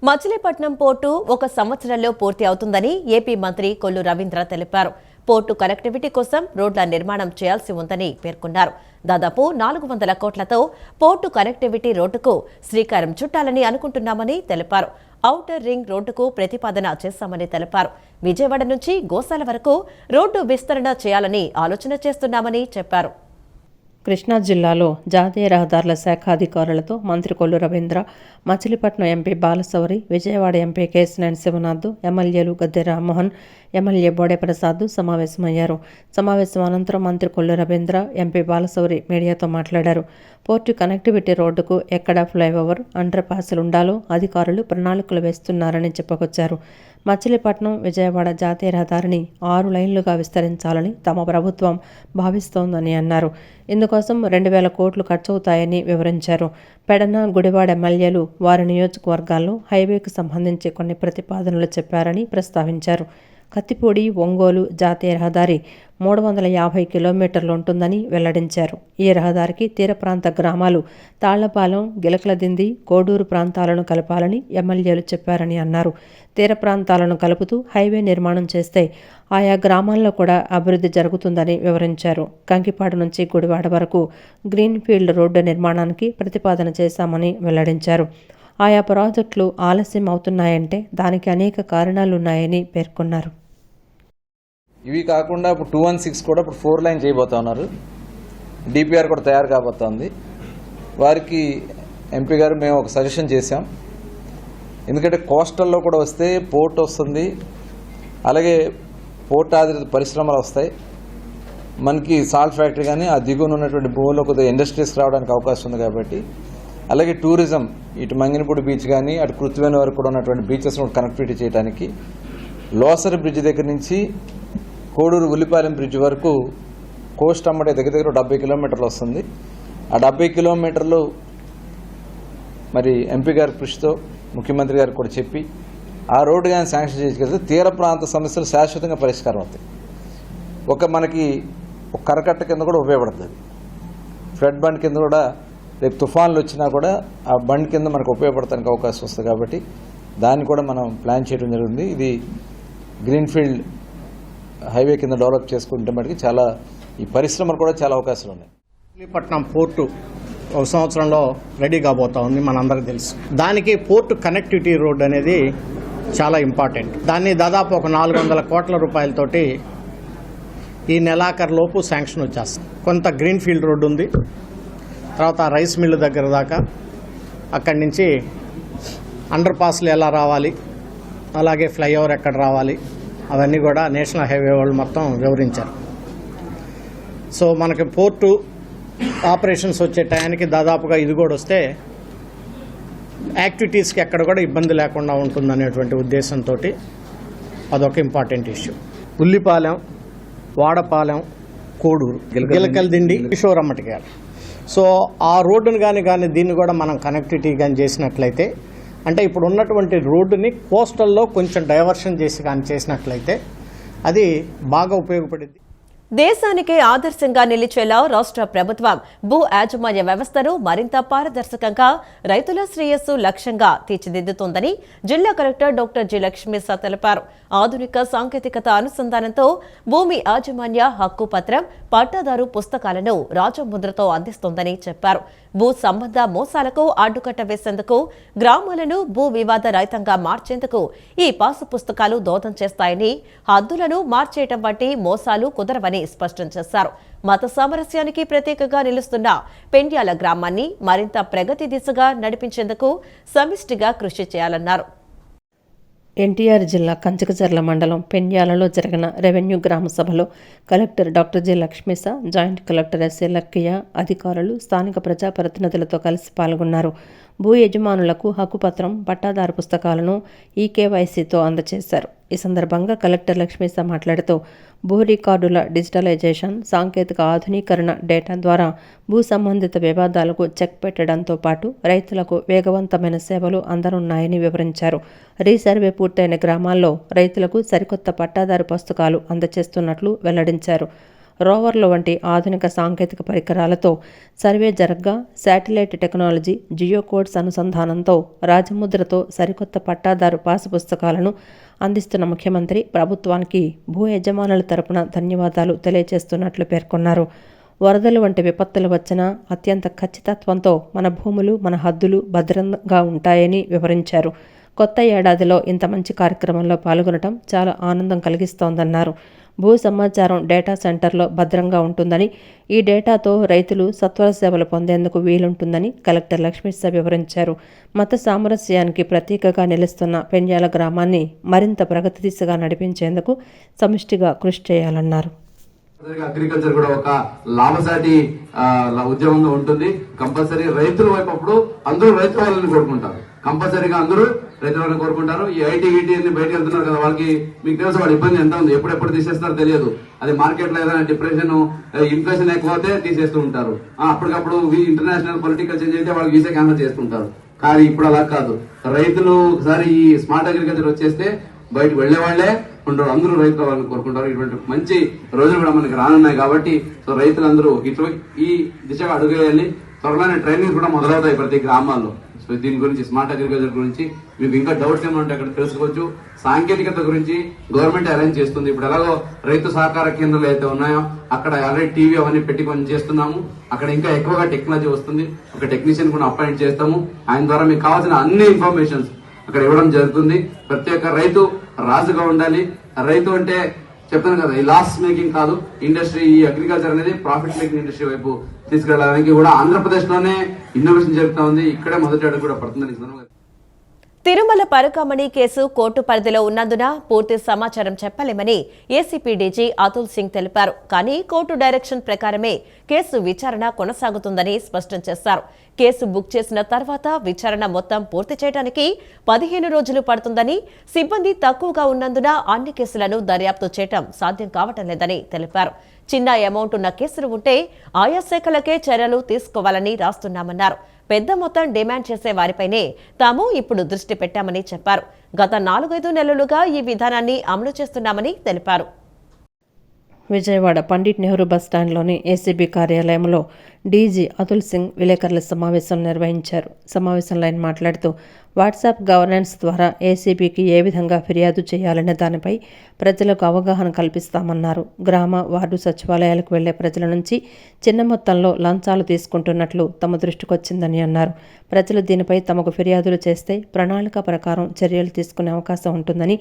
Machilipatnam port 1 సంవత్సరంలో పూర్తి అవుతుందని ఏపీ మంత్రి కొల్లు రవీంద్ర తెలిపారు. పోర్టు కనెక్టివిటీ కోసం రోడ్ల నిర్మాణం చేయాల్సి ఉందని పేర్కొన్నారు. దాదాపు 400 కోట్లతో పోర్టు కనెక్టివిటీ రోడ్డుకు శ్రీకారం చుట్టాలని అనుకుంటున్నామని తెలిపారు. ఔటర్ రింగ్ రోడ్డుకు ప్రతిపాదన చేశామని తెలిపారు. విజయవాడ నుంచి గోశాల వరకు రోడ్డు విస్తరణ చేయాలని ఆలోచన చేస్తున్నామని చెప్పారు. కృష్ణా జిల్లాలో జాతీయ రహదారుల శాఖ అధికారులతో మంత్రి కొల్లు రవీంద్ర, మచిలీపట్నం ఎంపీ బాలశౌరి, విజయవాడ ఎంపీ కేశినేని శివనాథ్, ఎమ్మెల్యేలు గద్దె రామ్మోహన్, ఎమ్మెల్యే బోడే ప్రసాద్ సమావేశమయ్యారు. సమావేశం అనంతరం మంత్రి కొల్లు రవీంద్ర, ఎంపీ బాలశౌరి మీడియాతో మాట్లాడారు. పోర్టు కనెక్టివిటీ రోడ్డుకు ఎక్కడ ఫ్లైఓవర్, అండర్ పాస్లు ఉండాలో అధికారులు ప్రణాళికలు వేస్తున్నారని చెప్పుకొచ్చారు. మచిలీపట్నం విజయవాడ జాతీయ రహదారిని 6 లైన్లుగా విస్తరించాలని తమ ప్రభుత్వం భావిస్తోందని అన్నారు. ఇందుకోసం 2000 కోట్లు ఖర్చవుతాయని వివరించారు. పెడన, గుడివాడ ఎమ్మెల్యేలు వారి నియోజకవర్గాల్లో హైవేకు సంబంధించి కొన్ని ప్రతిపాదనలు చెప్పారని ప్రస్తావించారు. కత్తిపూడి, ఒంగోలు జాతీయ రహదారి 350 కిలోమీటర్లు ఉంటుందని వెల్లడించారు. ఈ రహదారికి తీర ప్రాంత గ్రామాలు తాళ్లపాలెం, గిలకలదిండి, కోడూరు ప్రాంతాలను కలపాలని ఎమ్మెల్యేలు చెప్పారని అన్నారు. తీర ప్రాంతాలను కలుపుతూ హైవే నిర్మాణం చేస్తే ఆయా గ్రామాల్లో కూడా అభివృద్ధి జరుగుతుందని వివరించారు. కంకిపాడు నుంచి గుడివాడ వరకు గ్రీన్ఫీల్డ్ రోడ్డు నిర్మాణానికి ప్రతిపాదన చేశామని వెల్లడించారు. ఆయా ప్రాజెక్టులు ఆలస్యం అవుతున్నాయంటే దానికి అనేక కారణాలున్నాయని పేర్కొన్నారు. ఇవి కాకుండా ఇప్పుడు 216 కూడా ఇప్పుడు 4 లైన్ చేయబోతా ఉన్నారు. డిపిఆర్ కూడా తయారు కాబోతోంది. వారికి ఎంపీ గారు మేము ఒక సజెషన్ చేశాం. ఎందుకంటే కోస్టల్లో కూడా వస్తే పోర్ట్ వస్తుంది, అలాగే పోర్ట్ ఆధారిత పరిశ్రమలు వస్తాయి. మనకి సాల్ట్ ఫ్యాక్టరీ కానీ ఆ దిగువన ఉన్నటువంటి భూమిలో కొద్దిగా ఇండస్ట్రీస్ రావడానికి అవకాశం ఉంది. కాబట్టి అలాగే టూరిజం, ఇటు మంగినపూడి బీచ్ కానీ అటు కృత్తివేణి వరకు కూడా ఉన్నటువంటి బీచెస్ కనెక్టివిటీ చేయడానికి లోసరి బ్రిడ్జ్ దగ్గర నుంచి కోడూరు ఉల్లిపాలెం బ్రిడ్జ్ వరకు కోస్ట్ అమ్మడే దగ్గర 70 కిలోమీటర్లు వస్తుంది. ఆ 70 కిలోమీటర్లు మరి ఎంపీ గారి కృషితో ముఖ్యమంత్రి గారికి కూడా చెప్పి ఆ రోడ్డు కానీ శాంక్షన్ చేసుకెళ్తే తీర ప్రాంత సమస్యలు శాశ్వతంగా పరిష్కారం అవుతాయి. మనకి ఒక కరకట్ట కింద కూడా ఉపయోగపడుతుంది. ఫ్లడ్ బండ్ కింద కూడా రేపు తుఫాన్లు వచ్చినా కూడా ఆ బండ్ కింద మనకు ఉపయోగపడటానికి అవకాశం వస్తుంది. కాబట్టి దాన్ని కూడా మనం ప్లాన్ చేయడం జరిగింది. ఇది గ్రీన్ఫీల్డ్ హైవే కింద డెవలప్ చేసుకుంటే మటుకు చాలా ఈ పరిశ్రమలు కూడా చాలా అవకాశాలు ఉన్నాయి. మచిలీపట్నం పోర్టు 1 సంవత్సరంలో రెడీ కాబోతా ఉంది, మనందరికీ తెలుసు. దానికి పోర్టు కనెక్టివిటీ రోడ్ అనేది చాలా ఇంపార్టెంట్. దాన్ని దాదాపు ఒక 400 కోట్ల రూపాయలతోటి ఈ నెలాఖరులోపు శాంక్షన్ వచ్చేస్తుంది. కొంత గ్రీన్ఫీల్డ్ రోడ్డు ఉంది, తర్వాత రైస్ మిల్లు దగ్గర దాకా, అక్కడి నుంచి అండర్ పాస్లు ఎలా రావాలి, అలాగే ఫ్లైఓవర్ ఎక్కడ రావాలి, అవన్నీ కూడా నేషనల్ హైవే వాళ్ళు మొత్తం వివరించారు. సో మనకి పోర్టు ఆపరేషన్స్ వచ్చే టయానికి దాదాపుగా ఇది కూడా వస్తే యాక్టివిటీస్కి ఎక్కడ కూడా ఇబ్బంది లేకుండా ఉంటుందనేటువంటి ఉద్దేశంతో అదొక ఇంపార్టెంట్ ఇష్యూ. ఉల్లిపాలెం, వాడపాలెం, కోడూరు, గిలకలదిండి, కిషోరమ్మటిగారు. సో ఆ రోడ్డును కానీ దీన్ని కూడా మనం కనెక్టివిటీ కానీ చేసినట్లయితే, అంటే ఇప్పుడు ఉన్నటువంటి రోడ్డుని కోస్టల్లో కొంచెం డైవర్షన్ చేసినట్లయితే అది బాగా ఉపయోగపడింది. దేశానికే ఆదర్శంగా నిలిచేలా రాష్ట్ర ప్రభుత్వం భూ యాజమాన్య వ్యవస్థను మరింత పారదర్శకంగా, రైతుల శ్రేయస్సు లక్ష్యంగా తీర్చిదిద్దుతోందని జిల్లా కలెక్టర్ డాక్టర్ జి. లక్ష్మీసా తెలిపారు. ఆధునిక సాంకేతికత అనుసంధానంతో భూమి యాజమాన్య హక్కు పత్రం, పట్టాదారు పుస్తకాలను రాజముద్రతో అందిస్తోందని చెప్పారు. భూ సంబంధ మోసాలకు అడ్డుకట్ట వేసేందుకు, గ్రామాలను భూ వివాద రహితంగా మార్చేందుకు ఈ పాసు పుస్తకాలు దోహదం చేస్తాయని, హద్దులను మార్చేయటం వంటి మోసాలు కుదరవని స్పష్టం చేశారు. మత సామరస్యానికి ప్రతీకగా నిలుస్తున్న పెండ్యాల గ్రామాన్ని మరింత ప్రగతి దిశగా నడిపించేందుకు సమిష్టిగా కృషి చేయాలన్నారు. ఎన్టీఆర్ జిల్లా కంచకచర్ల మండలం పెండ్యాలలో జరిగిన రెవెన్యూ గ్రామ సభలో collector doctor G. Lakshmisha, joint collector SA Lakkaiah, అధికారులు, స్థానిక ప్రజాప్రతినిధులతో కలిసి పాల్గొన్నారు. భూ యజమానులకు హక్కుపత్రం, పట్టాదారు పుస్తకాలను ఈకేవైసీతో అందజేశారు. ఈ సందర్భంగా కలెక్టర్ లక్ష్మీసా మాట్లాడుతూ భూ రికార్డుల డిజిటలైజేషన్, సాంకేతిక ఆధునీకరణ, డేటా ద్వారా భూ సంబంధిత వివాదాలకు చెక్ పెట్టడంతో పాటు రైతులకు వేగవంతమైన సేవలు అందనున్నాయని వివరించారు. రీసర్వే పూర్తయిన గ్రామాల్లో రైతులకు సరికొత్త పట్టాదారు పుస్తకాలు అందజేస్తున్నట్లు వెల్లడించారు. రోవర్ల వంటి ఆధునిక సాంకేతిక పరికరాలతో సర్వే జరగ్గా శాటిలైట్ టెక్నాలజీ, జియో కోడ్స్ అనుసంధానంతో రాజముద్రతో సరికొత్త పట్టాదారు పాసు పుస్తకాలను అందిస్తున్న ముఖ్యమంత్రి ప్రభుత్వానికి భూ యజమానుల తరపున ధన్యవాదాలు తెలియజేస్తున్నట్లు పేర్కొన్నారు. వరదలు వంటి విపత్తులు వచ్చినా అత్యంత ఖచ్చితత్వంతో మన భూములు, మన హద్దులు భద్రంగా ఉంటాయని వివరించారు. కొత్త ఏడాదిలో ఇంత మంచి కార్యక్రమంలో పాల్గొనడం చాలా ఆనందం కలిగిస్తోందన్నారు. భూ సమాచారం డేటా సెంటర్లో భద్రంగా ఉంటుందని, ఈ డేటాతో రైతులు సత్వర సేవలు పొందేందుకు వీలుంటుందని కలెక్టర్ లక్ష్మీశ వివరించారు. మత సామరస్యానికి ప్రతీకగా నిలుస్తున్న పెండ్యాల గ్రామాన్ని మరింత ప్రగతి దిశగా నడిపించేందుకు సమిష్టిగా కృషి చేయాలన్నారు. అగ్రికల్చర్ కూడా ఒక లాభసాటి ఉద్యమంగా ఉంటుంది. కంపల్సరీ రైతుల వైపు అప్పుడు అందరూ రైతు వాళ్ళని కోరుకుంటారు. కంపల్సరీగా అందరూ రైతుల వాళ్ళని కోరుకుంటారు. ఈ ఐటీ అన్ని బయటకు వెళ్తున్నారు కదా, వాళ్ళకి మీకు తెలుసు వాళ్ళ ఇబ్బంది ఎంత ఉంది, ఎప్పుడెప్పుడు తీసేస్తారో తెలియదు. అది మార్కెట్ లో ఏదైనా డిప్రెషన్, ఇన్ఫ్లేషన్ ఎక్కువ అయితే తీసేస్తూ ఉంటారు. అప్పటికప్పుడు ఇంటర్నేషనల్ పొలిటికల్ చేంజ్ అయితే వాళ్ళకి వీసా క్యాన్సిల్ చేస్తుంటారు. కానీ ఇప్పుడు అలా కాదు. రైతులు ఒకసారి ఈ స్మార్ట్ అగ్రికల్చర్ వచ్చేస్తే బయటకు వెళ్లే వాళ్లే ఉండరు, అందరూ రైతులు వాళ్ళని కోరుకుంటారు. ఇటువంటి మంచి రోజులు కూడా మనకి రానున్నాయి కాబట్టి సో రైతులందరూ ఈ దిశగా అడుగేయాలి. త్వరలోనే ట్రైనింగ్ కూడా మొదలవుతాయి ప్రతి గ్రామాల్లో. సో దీని గురించి, స్మార్ట్ అగ్రికల్చర్ గురించి మీకు ఇంకా డౌట్స్ ఏమంటే అక్కడ తెలుసుకోవచ్చు. సాంకేతికత గురించి గవర్నమెంట్ అరేంజ్ చేస్తుంది. ఇప్పుడు ఎలాగో రైతు సహకార కేంద్రాలు అయితే ఉన్నాయో అక్కడ ఆల్రెడీ టీవీ అవన్నీ పెట్టి కొన్ని చేస్తున్నాము. అక్కడ ఇంకా ఎక్కువగా టెక్నాలజీ వస్తుంది. ఒక టెక్నీషియన్ కూడా అపాయింట్ చేస్తాము. ఆయన ద్వారా మీకు కావాల్సిన అన్ని ఇన్ఫర్మేషన్స్ అక్కడ ఇవ్వడం జరుగుతుంది. ప్రతి ఒక్క రైతు రాజుగా ఉండాలి. రైతు అంటే చెప్పాను కదా, ఈ లాస్ మేకింగ్ కాదు ఇండస్ట్రీ. ఈ అగ్రికల్చర్ అనేది ప్రాఫిట్ మేకింగ్ ఇండస్ట్రీ వైపు తీసుకెళ్ళడానికి కూడా ఆంధ్రప్రదేశ్ లోనే ఇన్నోవేషన్ జరుగుతూ ఉంది. ఇక్కడే మొదటి అడుగు కూడా పడుతుందని. తిరుమల పరకామణి కేసు కోర్టు పరిధిలో ఉన్నందున పూర్తి సమాచారం చెప్పలేమని ఏసీపీ డీజీ అతుల్ సింగ్ తెలిపారు. కానీ కోర్టు డైరెక్షన్ ప్రకారమే కేసు విచారణ కొనసాగుతుందని స్పష్టం చేశారు. కేసు బుక్ చేసిన తర్వాత విచారణ మొత్తం పూర్తి చేయడానికి 15 రోజులు పడుతుందని, సిబ్బంది తక్కువగా ఉన్నందున అన్ని కేసులను దర్యాప్తు చేయడం సాధ్యం కావటం లేదని తెలిపారు. చిన్న అమౌంట్ ఉన్న కేసులు ఉంటే ఆయా శాఖలకే చర్యలు తీసుకోవాలని రాస్తున్నామన్నారు. పెద్ద మొత్తం డిమాండ్ చేసే వారిపైనే తాము ఇప్పుడు దృష్టి పెట్టామని చెప్పారు. గత 4-5 నెలలుగా ఈ విధానాన్ని అమలు చేస్తున్నామని తెలిపారు. విజయవాడ పండిట్ నెహ్రూ బస్టాండ్లోని ఏసీబీ కార్యాలయంలో డీజీ అతుల్ సింగ్ విలేకరుల సమావేశం నిర్వహించారు. సమావేశంలో ఆయన మాట్లాడుతూ వాట్సాప్ గవర్నెన్స్ ద్వారా ఏసీబీకి ఏ విధంగా ఫిర్యాదు చేయాలనే దానిపై ప్రజలకు అవగాహన కల్పిస్తామన్నారు. గ్రామ, వార్డు సచివాలయాలకు వెళ్లే ప్రజల నుంచి చిన్న మొత్తంలో లంచాలు తీసుకుంటున్నట్లు తమ దృష్టికొచ్చిందని అన్నారు. ప్రజలు దీనిపై తమకు ఫిర్యాదులు చేస్తే ప్రణాళిక ప్రకారం చర్యలు తీసుకునే అవకాశం ఉంటుందని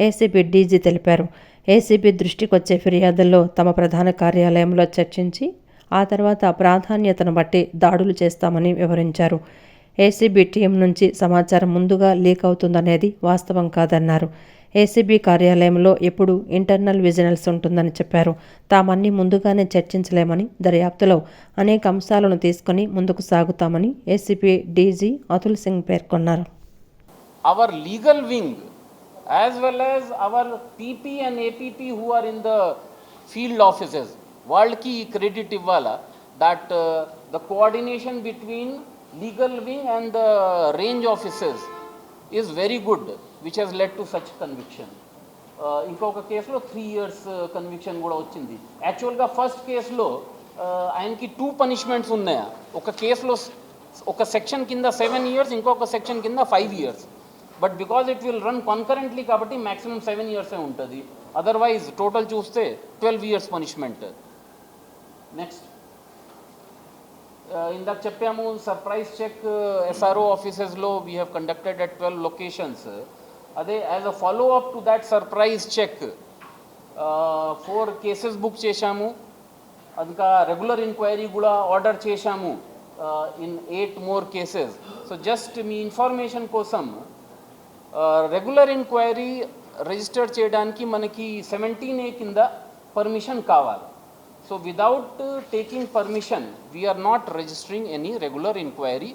ఏసీబీ డీజీ తెలిపారు. ఏసీబీ దృష్టికొచ్చే ఫిర్యాదుల్లో తమ ప్రధాన కార్యాలయంలో చర్చించి ఆ తర్వాత ప్రాధాన్యతను బట్టి దాడులు చేస్తామని వివరించారు. ఏసీబీ టీం నుంచి సమాచారం ముందుగా లీక్ అవుతుందనేది వాస్తవం కాదన్నారు. ఏసీబీ కార్యాలయంలో ఎప్పుడు ఇంటర్నల్ విజిలెన్స్ ఉంటుందని చెప్పారు. తామన్నీ ముందుగానే చర్చించలేమని, దర్యాప్తులో అనేక అంశాలను తీసుకుని ముందుకు సాగుతామని ఏసీబీ డీజీ అతుల్ సింగ్ పేర్కొన్నారు. Our legal wing as well as our PP and APP who are in the field offices, వాళ్ళకి క్రెడిట్ ఇవ్వాలా that the coordination between legal wing and the range officers is very good, which has led to such conviction. ఇంకొక కేసులో 3 years conviction కూడా వచ్చింది. యాక్చువల్గా first కేసులో ఆయనకి 2 punishments ఉన్నాయా. ఒక కేసులో ఒక సెక్షన్ కింద 7 years, ఇంకొక సెక్షన్ కింద 5 years. But because it will run concurrently కాబట్టి మ్యాక్సిమం 7 years ఉంటుంది. అదర్వైజ్ టోటల్ చూస్తే 12 years పనిష్మెంట్. నెక్స్ట్ ఇందాక చెప్పాము సర్ప్రైజ్ చెక్ ఎస్ఆర్ఓ ఆఫీసెస్లో we have conducted at 12 locations. అదే as a follow up to that surprise check 4 cases book చేశాము. ఇంకా regular enquiry కూడా ఆర్డర్ చేశాము in 8 more cases. So just మీ ఇన్ఫర్మేషన్ కోసం రెగ్యులర్ ఎంక్వైరీ రిజిస్టర్ చేయడానికి మనకి 17A కింద పర్మిషన్ కావాలి. So without taking permission we are not registering any regular enquiry,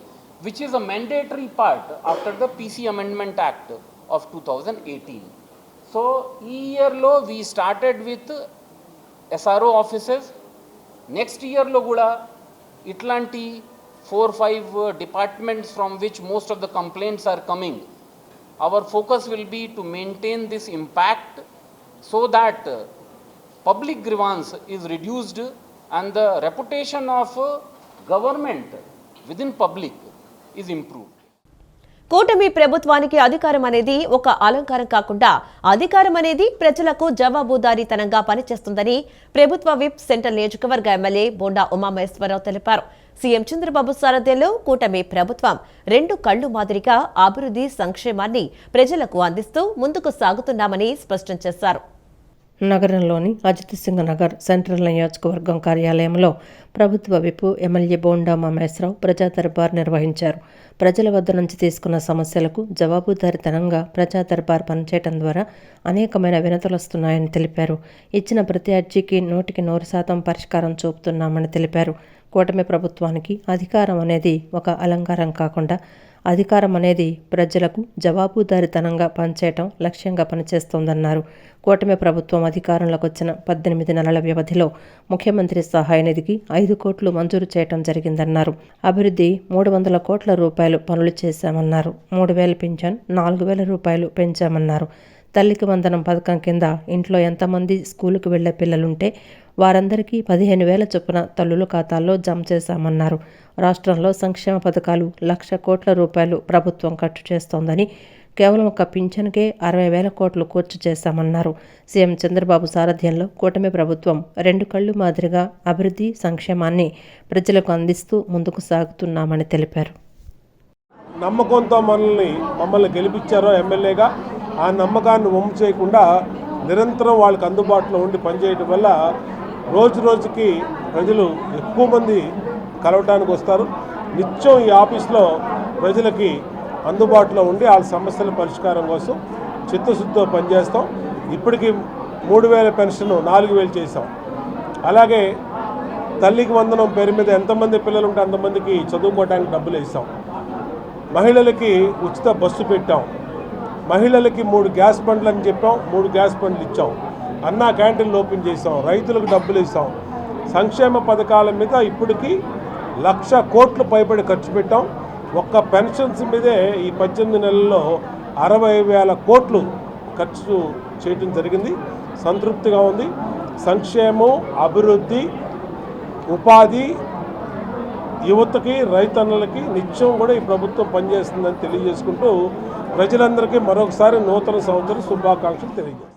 which is a mandatory part after the PC amendment act of 2018. So ఈ ఇయర్లో we started with SRO offices. Next ఇయర్లో కూడా ఇట్లాంటి 4-5 departments from which most of the complaints are coming. Our focus will be to maintain this impact so that public grievance is reduced and the reputation of government within public is improved. కూటమి ప్రభుత్వానికి అధికారం అనేది ఒక అలంకారం కాకుండా అధికారం అనేది ప్రజలకు జవాబుదారీతనంగా పనిచేస్తుందని ప్రభుత్వ విప్ సెంట్రల్ నియోజకవర్గ ఎమ్మెల్యే బోండా ఉమామహేశ్వరరావు తెలిపారు. సీఎం చంద్రబాబు సారథ్యంలో కూటమి ప్రభుత్వం 2 కళ్లు మాదిరిగా అభివృద్ధి సంక్షేమాన్ని ప్రజలకు అందిస్తూ ముందుకు సాగుతున్నామని స్పష్టం చేశారు. నగరంలోని అజిత్ సింగ్ నగర్ సెంట్రల్ నియోజకవర్గం కార్యాలయంలో ప్రభుత్వ విప్ ఎమ్మెల్యే బోండా ఉమామహేశ్వరరావు ప్రజా దర్బార్ నిర్వహించారు. ప్రజల వద్ద నుంచి తీసుకున్న సమస్యలకు జవాబుదారీతనంగా ప్రజా దర్బార్ పనిచేయడం ద్వారా అనేకమైన వినతులు వస్తున్నాయని తెలిపారు. ఇచ్చిన ప్రతి అర్జీకి 100% పరిష్కారం చూపుతున్నామని తెలిపారు. కూటమి ప్రభుత్వానికి అధికారం అనేది ఒక అలంకారం కాకుండా అధికారం అనేది ప్రజలకు జవాబుదారీతనంగా పనిచేయటం లక్ష్యంగా పనిచేస్తోందన్నారు. కూటమి ప్రభుత్వం అధికారంలోకి వచ్చిన 18 నెలల వ్యవధిలో ముఖ్యమంత్రి సహాయ నిధికి 5 కోట్లు మంజూరు చేయటం జరిగిందన్నారు. అభివృద్ధి 300 కోట్ల రూపాయలు పనులు చేశామన్నారు. 3,000 పింఛన్ 4,000 రూపాయలు పెంచామన్నారు. తల్లికి వందనం పథకం కింద ఇంట్లో ఎంతమంది స్కూలుకు వెళ్లే పిల్లలుంటే వారందరికీ 15,000 చొప్పున తల్లుల ఖాతాల్లో జమ చేశామన్నారు. రాష్ట్రంలో సంక్షేమ పథకాలు 1,00,000 కోట్ల రూపాయలు ప్రభుత్వం ఖర్చు చేస్తోందని, కేవలం ఒక పింఛన్కే 60,000 కోట్లు ఖర్చు చేశామన్నారు. సీఎం చంద్రబాబు సారథ్యంలో కూటమి ప్రభుత్వం 2 కళ్లు మాదిరిగా అభివృద్ధి సంక్షేమాన్ని ప్రజలకు అందిస్తూ ముందుకు సాగుతున్నామని తెలిపారు. నమ్మకంతో మమ్మల్ని గెలిపించారో ఎమ్మెల్యేగా, ఆ నమ్మకాన్ని వమ్ము చేయకుండా నిరంతరం వాళ్ళకి అందుబాటులో ఉండి పనిచేయడం వల్ల రోజు రోజుకి ప్రజలు ఎక్కువ మంది కలవటానికి వస్తారు. నిత్యం ఈ ఆఫీస్లో ప్రజలకి అందుబాటులో ఉండి వాళ్ళ సమస్యల పరిష్కారం కోసం చిత్తశుద్ధితో పనిచేస్తాం. ఇప్పటికీ 3,000 పెన్షన్ 4,000 చేసాం. అలాగే తల్లికి వందనం పేరు మీద ఎంతమంది పిల్లలు ఉంటే అంతమందికి చదువుకోవడానికి డబ్బులు వేసాం. మహిళలకి ఉచిత బస్సు పెట్టాం. మహిళలకి 3 గ్యాస్ బండ్లు అని చెప్పాం, 3 గ్యాస్ బండ్లు ఇచ్చాం. అన్నా క్యాంటీన్లు ఓపెన్ చేసాం. రైతులకు డబ్బులు ఇస్తాం. సంక్షేమ పథకాల మీద ఇప్పటికీ 1,00,000 కోట్లు పైబడి ఖర్చు పెట్టాం. ఒక్క పెన్షన్స్ మీదే ఈ 18 నెలల్లో 60,000 కోట్లు ఖర్చు చేయడం జరిగింది. సంతృప్తిగా ఉంది. సంక్షేమం, అభివృద్ధి, ఉపాధి, యువతకి, రైతన్నలకి నిత్యం కూడా ఈ ప్రభుత్వం పనిచేస్తుందని తెలియజేసుకుంటూ ప్రజలందరికీ మరొకసారి నూతన సంవత్సర శుభాకాంక్షలు తెలియజేస్తాం.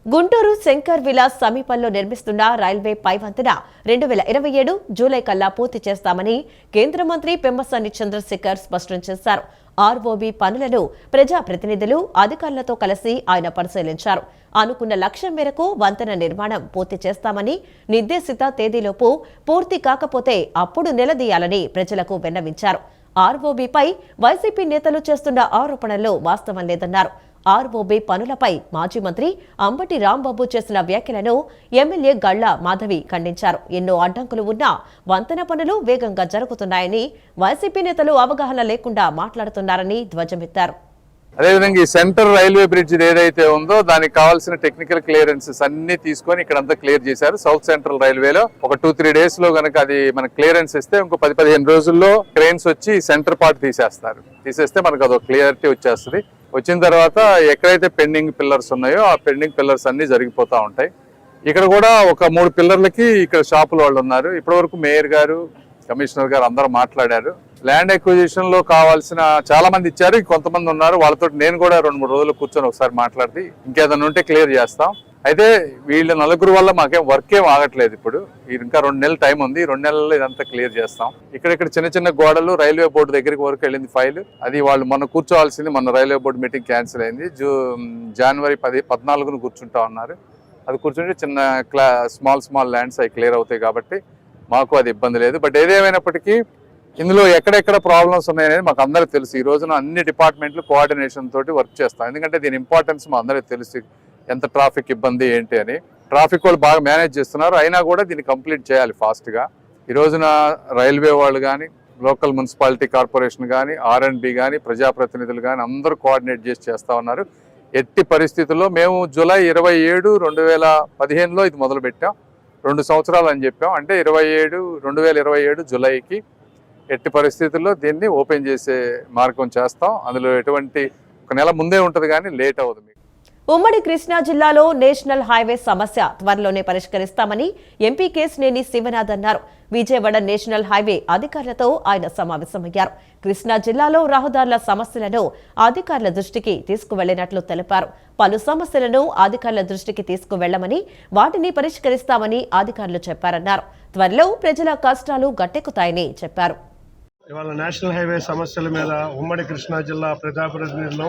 గుంటూరు శంకర్ విలాస్ సమీపంలో నిర్మిస్తున్న రైల్వే పై వంతెన 2027 జూలై కల్లా పూర్తి చేస్తామని కేంద్ర మంత్రి పెమ్మసాని చంద్రశేఖర్ స్పష్టం చేశారు. ఆర్ఓబీ పనులను ప్రజాప్రతినిధులు, అధికారులతో కలిసి ఆయన పరిశీలించారు. అనుకున్న లక్ష్యం మేరకు వంతెన నిర్మాణం పూర్తి చేస్తామని, నిర్దేశిత తేదీలోపు పూర్తి కాకపోతే అప్పుడు నిలదీయాలని ప్రజలకు విన్నవించారు. ఆర్ఓబీపై వైసీపీ నేతలు చేస్తున్న ఆరోపణల్లో వాస్తవం లేదన్నారు. ఆర్ఓబీ పనులపై మాజీ మంత్రి అంబటి రాంబాబు చేసిన వ్యాఖ్యలను ఎమ్మెల్యే గళ్ల మాధవి ఖండించారు. ఎన్నో అడ్డంకులు ఉన్నా వంతెన పనులు వేగంగా జరుగుతున్నాయని, వైసీపీ నేతలు అవగాహన లేకుండా మాట్లాడుతున్నారని ధ్వజమెత్తారు. అదేవిధంగా ఈ సెంటర్ రైల్వే బ్రిడ్జ్ ఏదైతే ఉందో దానికి కావాల్సిన టెక్నికల్ క్లియరెన్సెస్ అన్ని తీసుకొని ఇక్కడంతా క్లియర్ చేశారు. సౌత్ సెంట్రల్ రైల్వేలో ఒక 2-3 డేస్ లో కనుక అది మనకు క్లియరెన్స్ ఇస్తే ఇంకో 10-15 రోజుల్లో క్రెయిన్స్ వచ్చి సెంటర్ పార్ట్ తీసేస్తే మనకు అదొక క్లియరిటీ వచ్చేస్తుంది. వచ్చిన తర్వాత ఎక్కడైతే పెండింగ్ పిల్లర్స్ ఉన్నాయో ఆ పెండింగ్ పిల్లర్స్ అన్ని జరిగిపోతా ఉంటాయి. ఇక్కడ కూడా ఒక 3 పిల్లర్లకి ఇక్కడ షాపుల వాళ్ళు ఉన్నారు. ఇప్పటివరకు మేయర్ గారు, కమిషనర్ గారు అందరూ మాట్లాడారు. ల్యాండ్ అక్విజిషన్ లో కావాల్సిన చాలా మంది ఇచ్చారు, కొంతమంది ఉన్నారు. వాళ్ళతో నేను కూడా 2-3 రోజులు కూర్చొని ఒకసారి మాట్లాడి ఇంకేదైనా ఉంటే క్లియర్ చేస్తాం. అయితే వీళ్ళ 4 వల్ల మాకేం వర్క్ ఏం ఆగట్లేదు. ఇప్పుడు ఇంకా 2 నెలలు టైం ఉంది. 2 నెలల్లో ఇదంతా క్లియర్ చేస్తాం. ఇక్కడ చిన్న గోడలు రైల్వే బోర్డు దగ్గరికి వరకు వెళ్ళింది ఫైల్. అది వాళ్ళు మొన్న కూర్చోవాల్సింది, మొన్న రైల్వే బోర్డు మీటింగ్ క్యాన్సిల్ అయింది. జనవరి 14ను కూర్చుంటా ఉన్నారు. అది కూర్చుంటే చిన్న స్మాల్ ల్యాండ్స్ అవి క్లియర్ అవుతాయి కాబట్టి మాకు అది ఇబ్బంది లేదు. బట్ ఏదేమైనప్పటికీ ఇందులో ఎక్కడెక్కడ ప్రాబ్లమ్స్ ఉన్నాయనేది మాకు అందరికీ తెలుసు. ఈ రోజున అన్ని డిపార్ట్మెంట్లు కోఆర్డినేషన్ తోటి వర్క్ చేస్తాం. ఎందుకంటే దీని ఇంపార్టెన్స్ మా అందరికీ తెలుసు, ఎంత ట్రాఫిక్ ఇబ్బంది ఏంటి అని. ట్రాఫిక్ వాళ్ళు బాగా మేనేజ్ చేస్తున్నారు. అయినా కూడా దీన్ని కంప్లీట్ చేయాలి ఫాస్ట్గా. ఈ రోజున రైల్వే వాళ్ళు కానీ, లోకల్ మున్సిపాలిటీ కార్పొరేషన్ కానీ, R&B కానీ, ప్రజాప్రతినిధులు కానీ అందరూ కోఆర్డినేట్ చేసి చేస్తూ ఉన్నారు. ఎట్టి పరిస్థితుల్లో మేము జూలై 27, 2015లో ఇది మొదలు పెట్టాం. 2 సంవత్సరాలు అని చెప్పాం. అంటే 2027 జూలైకి ఎట్టి పరిస్థితుల్లో దీన్ని ఓపెన్ చేసే మార్గం చేస్తాం. అందులో ఎటువంటి 1 నెల ముందే ఉంటుంది కానీ లేట్ అవ్వదు. మీకు ఉమ్మడి కృష్ణా జిల్లాలో నేషనల్ హైవే సమస్య త్వరలోనే పరిష్కరిస్తామని ఎంపీ కేశినేని శివనాథ్ అన్నారు. విజయవాడ నేషనల్ హైవే అధికారులతో ఆయన సమావేశమయ్యారు. కృష్ణా జిల్లాలో రహదారుల సమస్యలను అధికారుల దృష్టికి తీసుకువెళ్లినట్లు తెలిపారు. పలు సమస్యలను అధికారుల దృష్టికి తీసుకువెళ్లమని, వాటిని పరిష్కరిస్తామని అధికారులు చెప్పారన్నారు. త్వరలో ప్రజల కష్టాలు గట్టెక్కుతాయని చెప్పారు. ఇవాళ నేషనల్ హైవే సమస్యల మీద ఉమ్మడి కృష్ణా జిల్లా ప్రజాప్రతినిధులు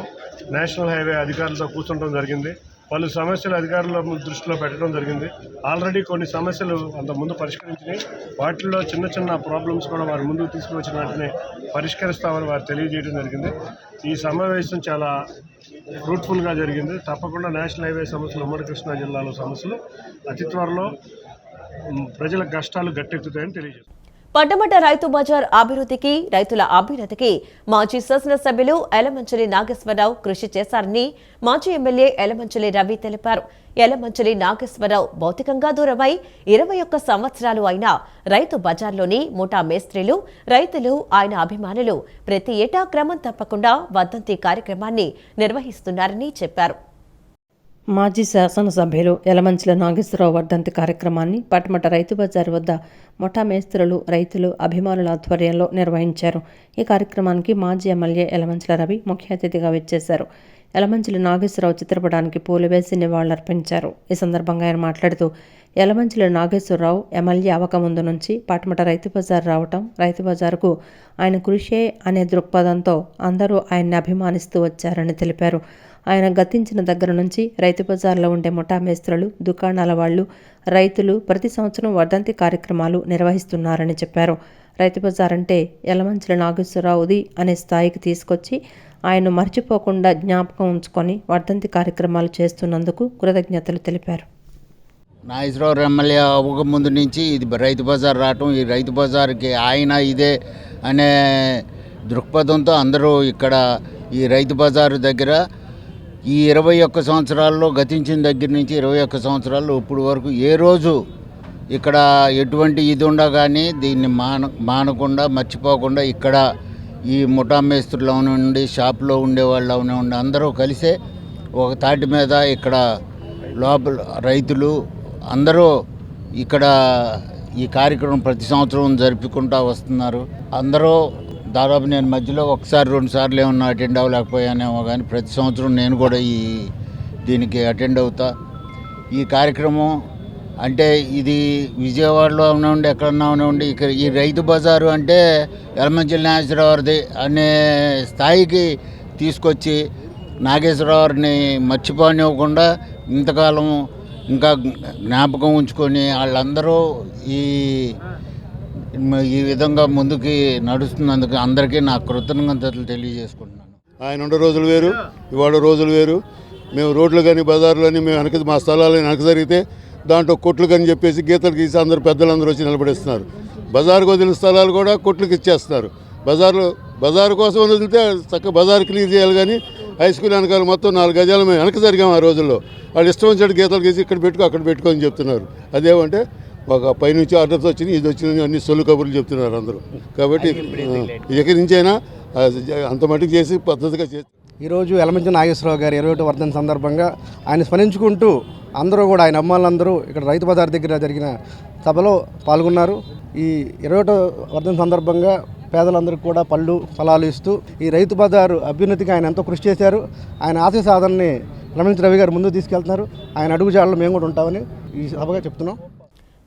నేషనల్ హైవే అధికారులతో కూర్చోవడం జరిగింది. పలు సమస్యలు అధికారుల దృష్టిలో పెట్టడం జరిగింది. ఆల్రెడీ కొన్ని సమస్యలు అంత ముందు పరిష్కరించినాయి. వాటిల్లో చిన్న చిన్న ప్రాబ్లమ్స్ కూడా వారి ముందుకు తీసుకువచ్చిన వెంటనే పరిష్కరిస్తామని వారు తెలియజేయడం జరిగింది. ఈ సమావేశం చాలా ఫ్రూట్ఫుల్గా జరిగింది. తప్పకుండా నేషనల్ హైవే సమస్యలు, ఉమ్మడి కృష్ణా జిల్లాలో సమస్యలు అతి త్వరలో ప్రజల కష్టాలు గట్టెక్కుతాయని తెలియజేస్తారు. పట్టమట రైతు బజార్ అభివృద్ధికి, రైతుల అభ్యున్నతికి మాజీ శాసనసభ్యులు ఎలమంచిలి నాగేశ్వరరావు కృషి చేశారని మాజీ ఎమ్మెల్యే ఎలమంచిలి రవి తెలిపారు. ఎలమంచిలి నాగేశ్వరరావు భౌతికంగా దూరమై 21 సంవత్సరాలు అయినా రైతు బజార్లోని ముఠా మేస్త్రీలు, రైతులు, ఆయన అభిమానులు ప్రతి ఏటా క్రమం తప్పకుండా వర్ధంతి కార్యక్రమాన్ని నిర్వహిస్తున్నారని చెప్పారు. మాజీ శాసనసభ్యులు యలమంచిల నాగేశ్వరరావు వర్ధంతి కార్యక్రమాన్ని పటమట రైతు బజార్ వద్ద ముఠా మేస్త్రులు, రైతులు, అభిమానుల ఆధ్వర్యంలో నిర్వహించారు. ఈ కార్యక్రమానికి మాజీ ఎమ్మెల్యే యలమంచిల రవి ముఖ్య అతిథిగా విచ్చేశారు. యలమంచిల నాగేశ్వరరావు చిత్రపటానికి పూలు వేసి నివాళులర్పించారు. ఈ సందర్భంగా ఆయన మాట్లాడుతూ, యలమంచిల నాగేశ్వరరావు ఎమ్మెల్యే అవకముందు నుంచి పటమట రైతు బజార్ రావటం, రైతు బజారుకు ఆయన కృషే అనే దృక్పథంతో అందరూ ఆయన్ని అభిమానిస్తూ వచ్చారని తెలిపారు. ఆయన గతించిన దగ్గర నుంచి రైతు బజార్లో ఉండే ముఠా మేస్త్రులు, దుకాణాల వాళ్లు, రైతులు ప్రతి సంవత్సరం వర్ధంతి కార్యక్రమాలు నిర్వహిస్తున్నారని చెప్పారు. రైతు బజార్ అంటే యలమంచిల నాగేశ్వరరావుది అనే స్థాయికి తీసుకొచ్చి ఆయన్ను మర్చిపోకుండా జ్ఞాపకం ఉంచుకొని వర్ధంతి కార్యక్రమాలు చేస్తున్నందుకు కృతజ్ఞతలు తెలిపారు. నాగేశ్వరరావు ఎమ్మెల్యే అవ్వక ముందు నుంచి ఇది రైతు బజార్ రావటం, ఈ రైతు బజార్కి ఆయన ఇదే అనే దృక్పథంతో అందరూ ఇక్కడ ఈ రైతు బజారు దగ్గర ఈ 21 సంవత్సరాల్లో గతించిన దగ్గర నుంచి 21 సంవత్సరాల్లో ఇప్పుడు వరకు ఏ రోజు ఇక్కడ ఎటువంటి ఇది ఉండగానే దీన్ని మానకుండా, మర్చిపోకుండా ఇక్కడ ఈ ముఠా మేస్త్రులు అవనివ్వండి, షాప్లో ఉండేవాళ్ళు అవనివ్వండి, అందరూ కలిసే ఒక తాటి మీద ఇక్కడ లోపల రైతులు అందరూ ఇక్కడ ఈ కార్యక్రమం ప్రతి సంవత్సరం జరుపుకుంటూ వస్తున్నారు. అందరూ దాదాపు నేను మధ్యలో ఒకసారి 2 సార్లు ఏమన్నా అటెండ్ అవ్వలేకపోయానేమో, కానీ ప్రతి సంవత్సరం నేను కూడా దీనికి అటెండ్ అవుతా. ఈ కార్యక్రమం అంటే ఇది విజయవాడలో ఉండి ఎక్కడన్నా ఉండి ఇక్కడ ఈ రైతు బజారు అంటే యలమంచిలి నాగేశ్వరరావుది అనే స్థాయికి తీసుకొచ్చి నాగేశ్వరరావుని మర్చిపోనివ్వకుండా ఇంతకాలం ఇంకా జ్ఞాపకం ఉంచుకొని వాళ్ళందరూ ఈ విధంగా ముందుకి నడుస్తున్నందుకు అందరికీ నా కృతజ్ఞతలు తెలియజేసుకుంటున్నాను. ఆయన ఉండే రోజులు వేరు, ఇవాళ రోజులు వేరు. మేము రోడ్లు కానీ బజార్లు కానీ మేము వెనక మా స్థలాలు వెనక జరిగితే దాంట్లో కొట్లు కానీ చెప్పేసి గీతలు గీసి అందరు పెద్దలందరూ వచ్చి నిలబడిస్తున్నారు. బజారుకు వదిలిన స్థలాలు కూడా కొట్లకు ఇచ్చేస్తున్నారు. బజారు కోసం వదిలితే చక్కగా బజారు క్లియర్ చేయాలి, కానీ హై స్కూల్ వెనకాల మొత్తం 4 గజాలు మేము వెనక జరిగాము. ఆ రోజుల్లో వాళ్ళు ఇష్టం వచ్చినట్టు గీతలు గీసి ఇక్కడ పెట్టుకో అక్కడ పెట్టుకో అని చెప్తున్నారు. అదేమంటే ఒక పైనుంచి ఆర్డర్స్ వచ్చినాయి, ఇది వచ్చినాయి, అన్ని సొల్లు కబుర్లు చెప్తున్నారు అందరూ. కాబట్టి ఎక్కడి నుంచైనా అంత మటుకు చేసి పద్ధతిగా చేసి ఈరోజు యలమంచిలి నాగేశ్వరరావు గారి 21వ వర్ధంతి సందర్భంగా ఆయన స్మరించుకుంటూ అందరూ కూడా ఆయన అమ్మాలందరూ ఇక్కడ రైతు బజార్ దగ్గర జరిగిన సభలో పాల్గొన్నారు. ఈ 21వ వర్ధంతి సందర్భంగా పేదలందరికీ కూడా పళ్ళు ఫలాలు ఇస్తూ ఈ రైతు బజారు అభ్యున్నతికి ఆయన ఎంతో కృషి చేశారు. ఆయన ఆశయ సాధనని యలమంచిలి రవి గారు ముందుకు తీసుకెళ్తున్నారు. ఆయన అడుగుజాడలో మేము కూడా ఉంటామని ఈ సభగా చెప్తున్నాం.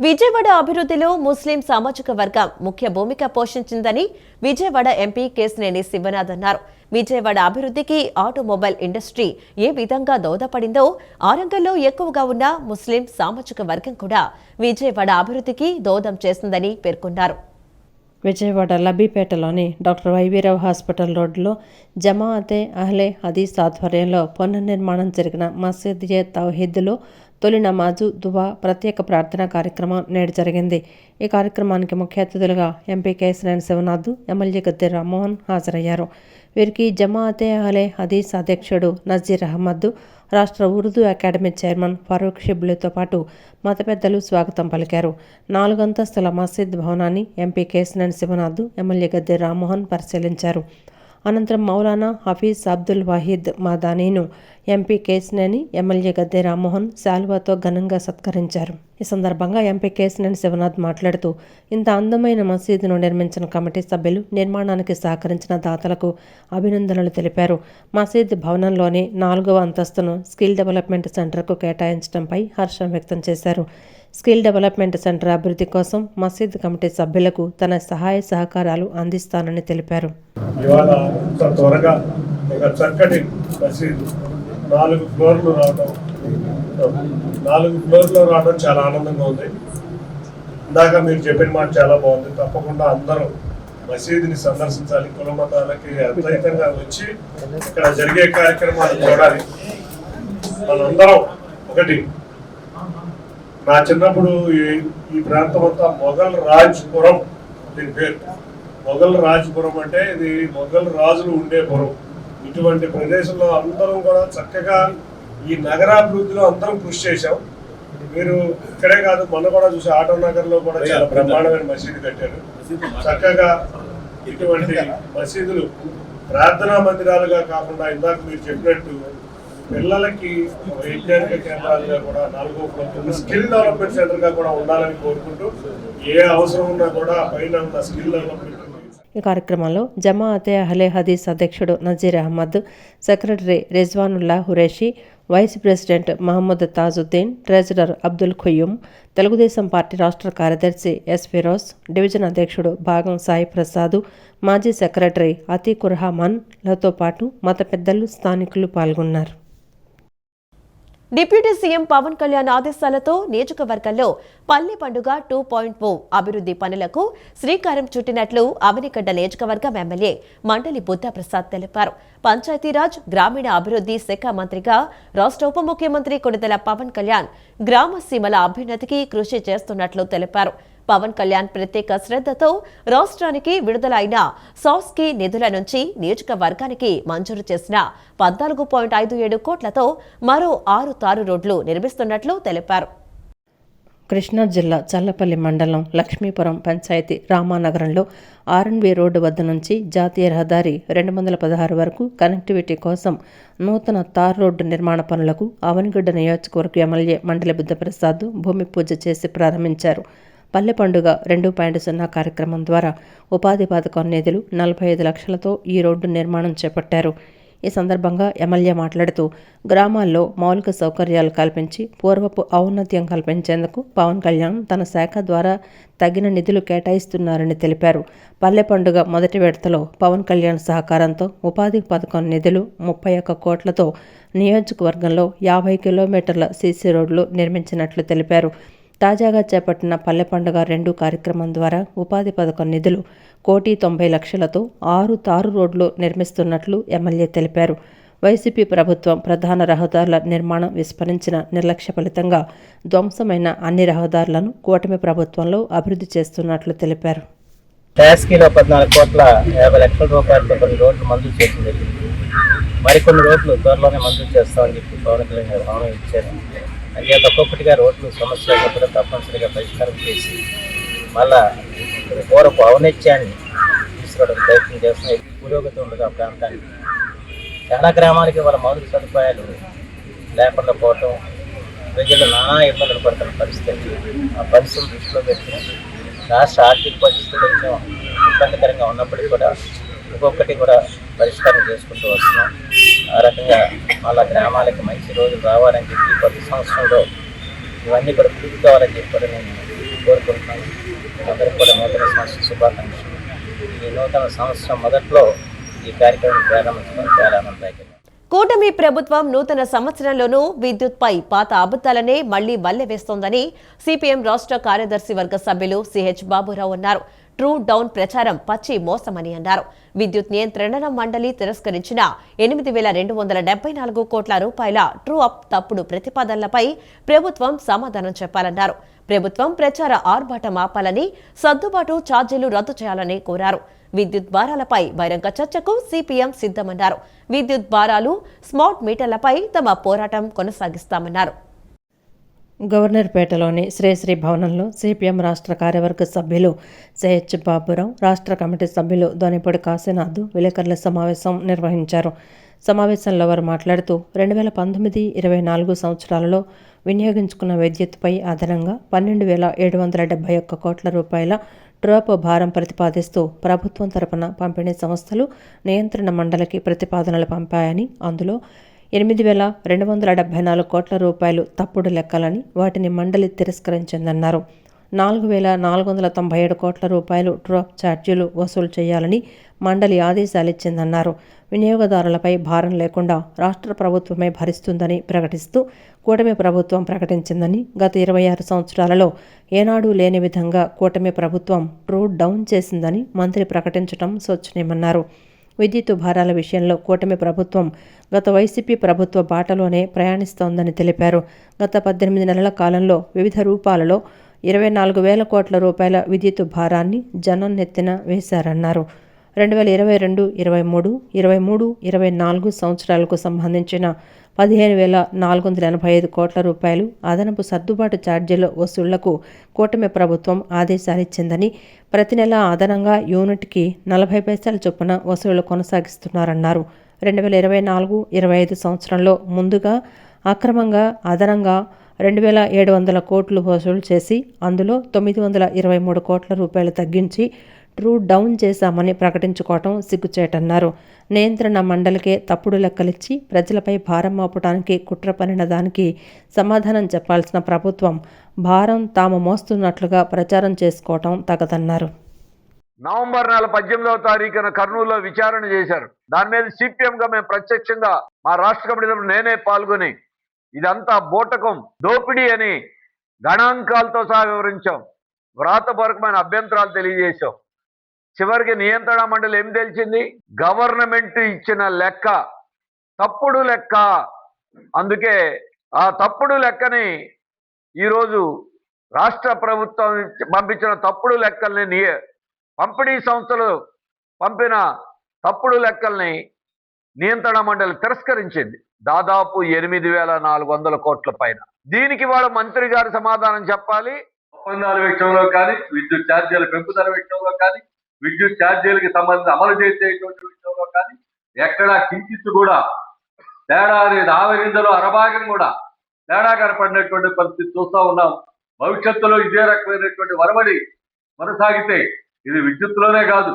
విజయవాడ అభివృద్ధిలో ముస్లిం సామాజిక వర్గం ముఖ్య భూమిక పోషించిందని విజయవాడ ఎంపీ కేశినేని శివనాథ్ అన్నారు. విజయవాడ అభివృద్ధికి ఆటోమొబైల్ ఇండస్ట్రీ ఏ విధంగా దోహదపడిందో ఆ రంగంలో ఎక్కువగా ఉన్న ముస్లిం సామాజిక వర్గం కూడా విజయవాడ అభివృద్ధికి దోహదం చేస్తుందని పేర్కొన్నారు. విజయవాడ లబ్బిపేటలోని డాక్టర్ వైవీరావు హాస్పిటల్ రోడ్లో జమాఅతే అహ్లే హదీస్ ఆధ్వర్యంలో పునర్నిర్మాణం జరిగిన మసీద్ ఏ తౌహీద్లో తొలి నమాజు, దువా, ప్రత్యేక ప్రార్థనా కార్యక్రమం నేడు జరిగింది. ఈ కార్యక్రమానికి ముఖ్య అతిథులుగా ఎంపీ కేశినేని శివనాథ్, ఎమ్మెల్యే గద్దె రామ్మోహన్ హాజరయ్యారు. వీరికి జమాఅతే అహ్లే హదీస్ అధ్యక్షుడు నజీర్ అహ్మద్, రాష్ట్ర ఉర్దూ అకాడమీ చైర్మన్ ఫరూక్ షిబ్లీతో పాటు మత పెద్దలు స్వాగతం పలికారు. 4 అంతస్తుల మసీద్ భవనాన్ని ఎంపీ కేశినేని శివనాథ్, ఎమ్మెల్యే గద్దె రామ్మోహన్ పరిశీలించారు. అనంతరం మౌలానా హఫీజ్ అబ్దుల్ వాహిద్ మాదానీను ఎంపీ కేశినేని, ఎమ్మెల్యే గద్దె రామ్మోహన్ శాలువాతో ఘనంగా సత్కరించారు. ఈ సందర్భంగా ఎంపీ కేశినేని శివనాథ్ మాట్లాడుతూ, ఇంత అందమైన మసీదును నిర్మించిన కమిటీ సభ్యులు, నిర్మాణానికి సహకరించిన దాతలకు అభినందనలు తెలిపారు. మసీద్ భవనంలోని 4వ అంతస్తును స్కిల్ డెవలప్మెంట్ సెంటర్కు కేటాయించడంపై హర్షం వ్యక్తం చేశారు. స్కిల్ డెవలప్మెంట్ సెంటర్ అభివృద్ధి కోసం మసీద్ కమిటీ సభ్యులకు తన సహాయ సహకారాలు అందిస్తానని తెలిపారు. ఇవాళ ఇంత త్వరగా ఒక చక్కటి మసీదు 4 ఫ్లోర్లు రావడం చాలా ఆనందంగా ఉంది. ఇందాక మీరు చెప్పిన మాట చాలా బాగుంది. తప్పకుండా అందరూ మసీదుని సందర్శించాలి. కుల మతాలకి అద్వైతంగా వచ్చి ఇక్కడ జరిగే కార్యక్రమాలు చూడాలి. మనందరం ఒకటి. నా చిన్నప్పుడు ఈ ప్రాంతం అంతా మొఘల్ రాజ్పురం, దీని పేరు మొఘల్ రాజ్పురం. అంటే ఇది మొఘల్ రాజులు ఉండే పురం. ఇటువంటి ప్రదేశంలో అందరం కూడా చక్కగా ఈ నగరాభివృద్ధిలో అందరం కృషి చేశాం. మీరు ఇక్కడే కాదు, మొన్న కూడా చూసి ఆటో నగర్లో కూడా చాలా బ్రహ్మాండమైన మసీదు కట్టారు. చక్కగా ఇటువంటి మసీదులు ప్రార్థనా మందిరాలుగా కాకుండా ఇందాక మీరు చెప్పినట్టు పిల్లలకి వైజ్ఞానిక కేంద్రాలుగా కూడా 4వ ఫ్లోర్ స్కిల్ డెవలప్మెంట్ సెంటర్గా కూడా ఉండాలని కోరుకుంటూ, ఏ అవసరం ఉన్నా కూడా పైన ఉన్న స్కిల్ డెవలప్మెంట్. ఈ కార్యక్రమంలో జమాఅతే అహ్లే హదీస్ అధ్యక్షుడు Nazeer Ahmed, secretary Rizwanullah Qureshi, vice president Mohammed Tajuddin, treasurer Abdul Qayyum, Telugu Desam party రాష్ట్ర కార్యదర్శి ఎస్ ఫిరోజ్, డివిజన్ అధ్యక్షుడు భాగం సాయి ప్రసాద్, మాజీ సెక్రటరీ అతీకుర్ రహమాన్లతో పాటు మత పెద్దలు, స్థానికులు పాల్గొన్నారు. డిప్యూటీ సీఎం పవన్ కళ్యాణ్ ఆదేశాలతో నియోజకవర్గంలో పల్లె పండుగ 2.0 అభివృద్ధి పనులకు శ్రీకారం చుట్టినట్లు అవనిగడ్డ నియోజకవర్గం ఎమ్మెల్యే మండలి బుద్ధప్రసాద్ తెలిపారు. పంచాయతీరాజ్, గ్రామీణ అభివృద్ధి శాఖ మంత్రిగా రాష్ట్ర ఉప ముఖ్యమంత్రి కొణిదెల పవన్ కళ్యాణ్ గ్రామ సీమల అభ్యున్నతికి కృషి చేస్తున్నట్లు తెలిపారు. పవన్ కళ్యాణ్ ప్రత్యేక శ్రద్ధతో రాష్ట్రానికి విడుదల అయిన సాస్కీ నిధుల నుంచి నియోజకవర్గానికి మంజూరు చేసిన 14.57 కోట్లతో మరో 6 తారు రోడ్లు నిర్మిస్తున్నట్లు తెలిపారు. కృష్ణా జిల్లా చల్లపల్లి మండలం లక్ష్మీపురం పంచాయతీ రామానగరంలో ఆర్ఎన్బి రోడ్డు వద్ద నుంచి జాతీయ రహదారి 216 వరకు కనెక్టివిటీ కోసం నూతన తార్ రోడ్డు నిర్మాణ పనులకు అవనిగడ్డ నియోజకవర్గ ఎమ్మెల్యే మండలి బుద్ధప్రసాద్ భూమి పూజ చేసి ప్రారంభించారు. పల్లె పండుగ 2.0 కార్యక్రమం ద్వారా ఉపాధి పథకం నిధులు 45 లక్షలతో ఈ రోడ్డు నిర్మాణం చేపట్టారు. ఈ సందర్భంగా ఎమ్మెల్యే మాట్లాడుతూ, గ్రామాల్లో మౌలిక సౌకర్యాలు కల్పించి పూర్వపు ఔన్నత్యం కల్పించేందుకు పవన్ కళ్యాణ్ తన శాఖ ద్వారా తగిన నిధులు కేటాయిస్తున్నారని తెలిపారు. పల్లె పండుగ మొదటి విడతలో పవన్ కళ్యాణ్ సహకారంతో ఉపాధి పథకం నిధులు 31 కోట్లతో నియోజకవర్గంలో 50 కిలోమీటర్ల సీసీ రోడ్లు నిర్మించినట్లు తెలిపారు. తాజాగా చేపట్టిన పల్లె పండుగ 2 కార్యక్రమం ద్వారా ఉపాధి పథకం నిధులు 1,90,00,000తో 6 తారు రోడ్లు నిర్మిస్తున్నట్లు ఎమ్మెల్యే తెలిపారు. వైసీపీ ప్రభుత్వం ప్రధాన రహదారుల నిర్మాణం విస్మరించిన నిర్లక్ష్య ఫలితంగా ధ్వంసమైన అన్ని రహదారులను కూటమి ప్రభుత్వంలో అభివృద్ధి చేస్తున్నట్లు తెలిపారు. ట్యాస్కీలో 14,50,00,000 రూపాయలతో కొన్ని రోడ్లు మంజూరు చేసింది. మరికొన్ని రోడ్లు త్వరలోనే మంజూరు చేస్తామని చెప్పి పవన్ కళ్యాణ్ గారు హామీ ఇచ్చారు. అంటే ఒక్కొక్కటిగా రోడ్లు సమస్యలు కూడా తప్పనిసరిగా పరిష్కారం చేసి మళ్ళా పూర్వపు ఔన్నత్యాన్ని తీసుకురావడానికి ప్రయత్నం చేస్తున్నాయి. పురోగతి ఉండదు ఆ ప్రాంతానికి. చాలా గ్రామాలకి వాళ్ళ మౌలిక సదుపాయాలు లేకుండా పోవటం, ప్రజలు నానా ఇబ్బందులు పడుతున్న పరిస్థితి. ఆ పరిస్థితులు దృష్టిలో పెట్టుకుని రాష్ట్ర ఆర్థిక పరిస్థితి కొంచెం ఇబ్బందికరంగా ఉన్నప్పటికీ కూడా ఒక్కొక్కటి కూడా పరిష్కారం చేసుకుంటూ వస్తున్నాం. ఆ రకంగా వాళ్ళ గ్రామాలకి మంచి రోజులు రావాలని చెప్పి ప్రతి సంవత్సరంలో ఇవన్నీ కూడా పూర్తి కావాలని చెప్పి కూడా నేను కోరుకుంటున్నాను. అందరికీ కూడా నూతన సంవత్సర శుభాకాంక్షలు. ఈ నూతన సంవత్సరం మొదట్లో ఈ కార్యక్రమం ప్రారంభించడం చాలా ఆనందదాయకం. కూటమి ప్రభుత్వం నూతన సంవత్సరంలోనూ విద్యుత్పై పాత అబద్దాలనే మళ్లీ వల్లెవేస్తోందని సిపిఎం రాష్ట్ర కార్యదర్శి వర్గ సభ్యులు సిహెచ్ బాబురావు అన్నారు. ట్రూ డౌన్ ప్రచారం పచ్చి మోసమని అన్నారు. విద్యుత్ నియంత్రణ మండలి తిరస్కరించిన 8,274 కోట్ల రూపాయల ట్రూ అప్ తప్పుడు ప్రతిపాదనలపై ప్రభుత్వం సమాధానం చెప్పాలన్నారు. ప్రభుత్వం ప్రచార ఆర్భాటం ఆపాలని, సర్దుబాటు ఛార్జీలు రద్దు చేయాలని కోరారు. విద్యుత్ భారాలపై బహిరంగ చర్చకు సిపిఎం సిద్ధమన్నారు. విద్యుత్ భారాలు, స్మార్ట్ మీటర్లపై తమ పోరాటం కొనసాగిస్తామన్నారు. గవర్నర్పేటలోని శ్రీశ్రీ భవనంలో సిపిఎం రాష్ట్ర కార్యవర్గ సభ్యులు సిహెచ్ బాబురావు, రాష్ట్ర కమిటీ సభ్యులు దొనిపొడి కాశీనాథ్ విలేకరుల సమావేశం నిర్వహించారు. సమావేశంలో వారు మాట్లాడుతూ 2019-24 సంవత్సరాలలో వినియోగించుకున్న విద్యుత్పై అదనంగా 12,771 కోట్ల రూపాయల ట్రోప్ భారం ప్రతిపాదిస్తూ ప్రభుత్వం తరపున పంపిణీ సంస్థలు నియంత్రణ మండలికి ప్రతిపాదనలు పంపాయని, అందులో 8,274 కోట్ల రూపాయలు తప్పుడు లెక్కలని, వాటిని మండలి తిరస్కరించిందన్నారు. 4,497 కోట్ల రూపాయలు ట్రోప్ ఛార్జీలు వసూలు చేయాలని మండలి ఆదేశాలిచ్చిందన్నారు. వినియోగదారులపై భారం లేకుండా రాష్ట్ర ప్రభుత్వమే భరిస్తుందని ప్రకటిస్తూ కూటమి ప్రభుత్వం ప్రకటించిందని, గత 26 సంవత్సరాలలో ఏనాడూ లేని విధంగా కూటమి ప్రభుత్వం ట్రూ డౌన్ చేసిందని మంత్రి ప్రకటించడం శోచనీయమన్నారు. విద్యుత్ భారాల విషయంలో కూటమి ప్రభుత్వం గత వైసీపీ ప్రభుత్వ బాటలోనే ప్రయాణిస్తోందని తెలిపారు. గత 18 నెలల కాలంలో వివిధ రూపాలలో 24,000 కోట్ల రూపాయల విద్యుత్ భారాన్ని జనం నెత్తిన వేశారన్నారు. 2022, 23, 23, 24 సంవత్సరాలకు సంబంధించిన 15,485 కోట్ల రూపాయలు అదనపు సర్దుబాటు ఛార్జీల వసూళ్లకు కూటమి ప్రభుత్వం ఆదేశాలిచ్చిందని, ప్రతి నెల అదనంగా యూనిట్కి 40 పైసల చొప్పున వసూళ్లు కొనసాగిస్తున్నారన్నారు. 2024-25 సంవత్సరంలో ముందుగా అక్రమంగా అదనంగా 2,700 కోట్లు వసూలు చేసి అందులో 923 కోట్ల రూపాయలు తగ్గించి ట్రూ డౌన్ చేశామని ప్రకటించుకోవటం సిగ్గుచేటన్నారు. నియంత్రణ మండలికే తప్పుడు లెక్కలిచ్చి ప్రజలపై భారం మోపడానికి కుట్ర పనిన దానికి సమాధానం చెప్పాల్సిన ప్రభుత్వం భారం తాము మోస్తున్నట్లుగా ప్రచారం చేసుకోవటం తగదన్నారు. నవంబర్ నెల 18వ తారీఖున కర్నూలులో విచారణ చేశారు. దాని మీద సిపిఎంగా మేము ప్రత్యక్షంగా మా రాష్ట్ర కమిటీ నేనే పాల్గొని ఇదంతా బోటకం, దోపిడీ అని గణాంకాలతో సహా వివరించాం. వ్రాతపూర్వకమైన అభ్యంతరాలు తెలియజేశాం. చివరికి నియంత్రణ మండలి ఏం తెలిసింది? గవర్నమెంట్ ఇచ్చిన లెక్క తప్పుడు లెక్క. అందుకే ఆ తప్పుడు లెక్కని ఈరోజు రాష్ట్ర ప్రభుత్వం పంపించిన తప్పుడు లెక్కల్ని, పంపిణీ సంస్థలు పంపిన తప్పుడు లెక్కల్ని నియంత్రణ మండలి తిరస్కరించింది. దాదాపు 8,400 కోట్ల పైన. దీనికి వాళ్ళ మంత్రి గారు సమాధానం చెప్పాలి. ఒప్పందాల విషయంలో కానీ, విద్యుత్ ఛార్జీల పెంపుదల విషయంలో కానీ, విద్యుత్ ఛార్జీలకి సంబంధించి అమలు చేసేటువంటి విషయంలో కానీ ఎక్కడా కించిత్తు కూడా తేడా అనేది, ఆవరిందలో అరభాగం కూడా తేడా కనపడినటువంటి పరిస్థితి చూస్తూ ఉన్నాం. భవిష్యత్తులో ఇదే రకమైనటువంటి వరవడి కొనసాగితే ఇది విద్యుత్తులోనే కాదు,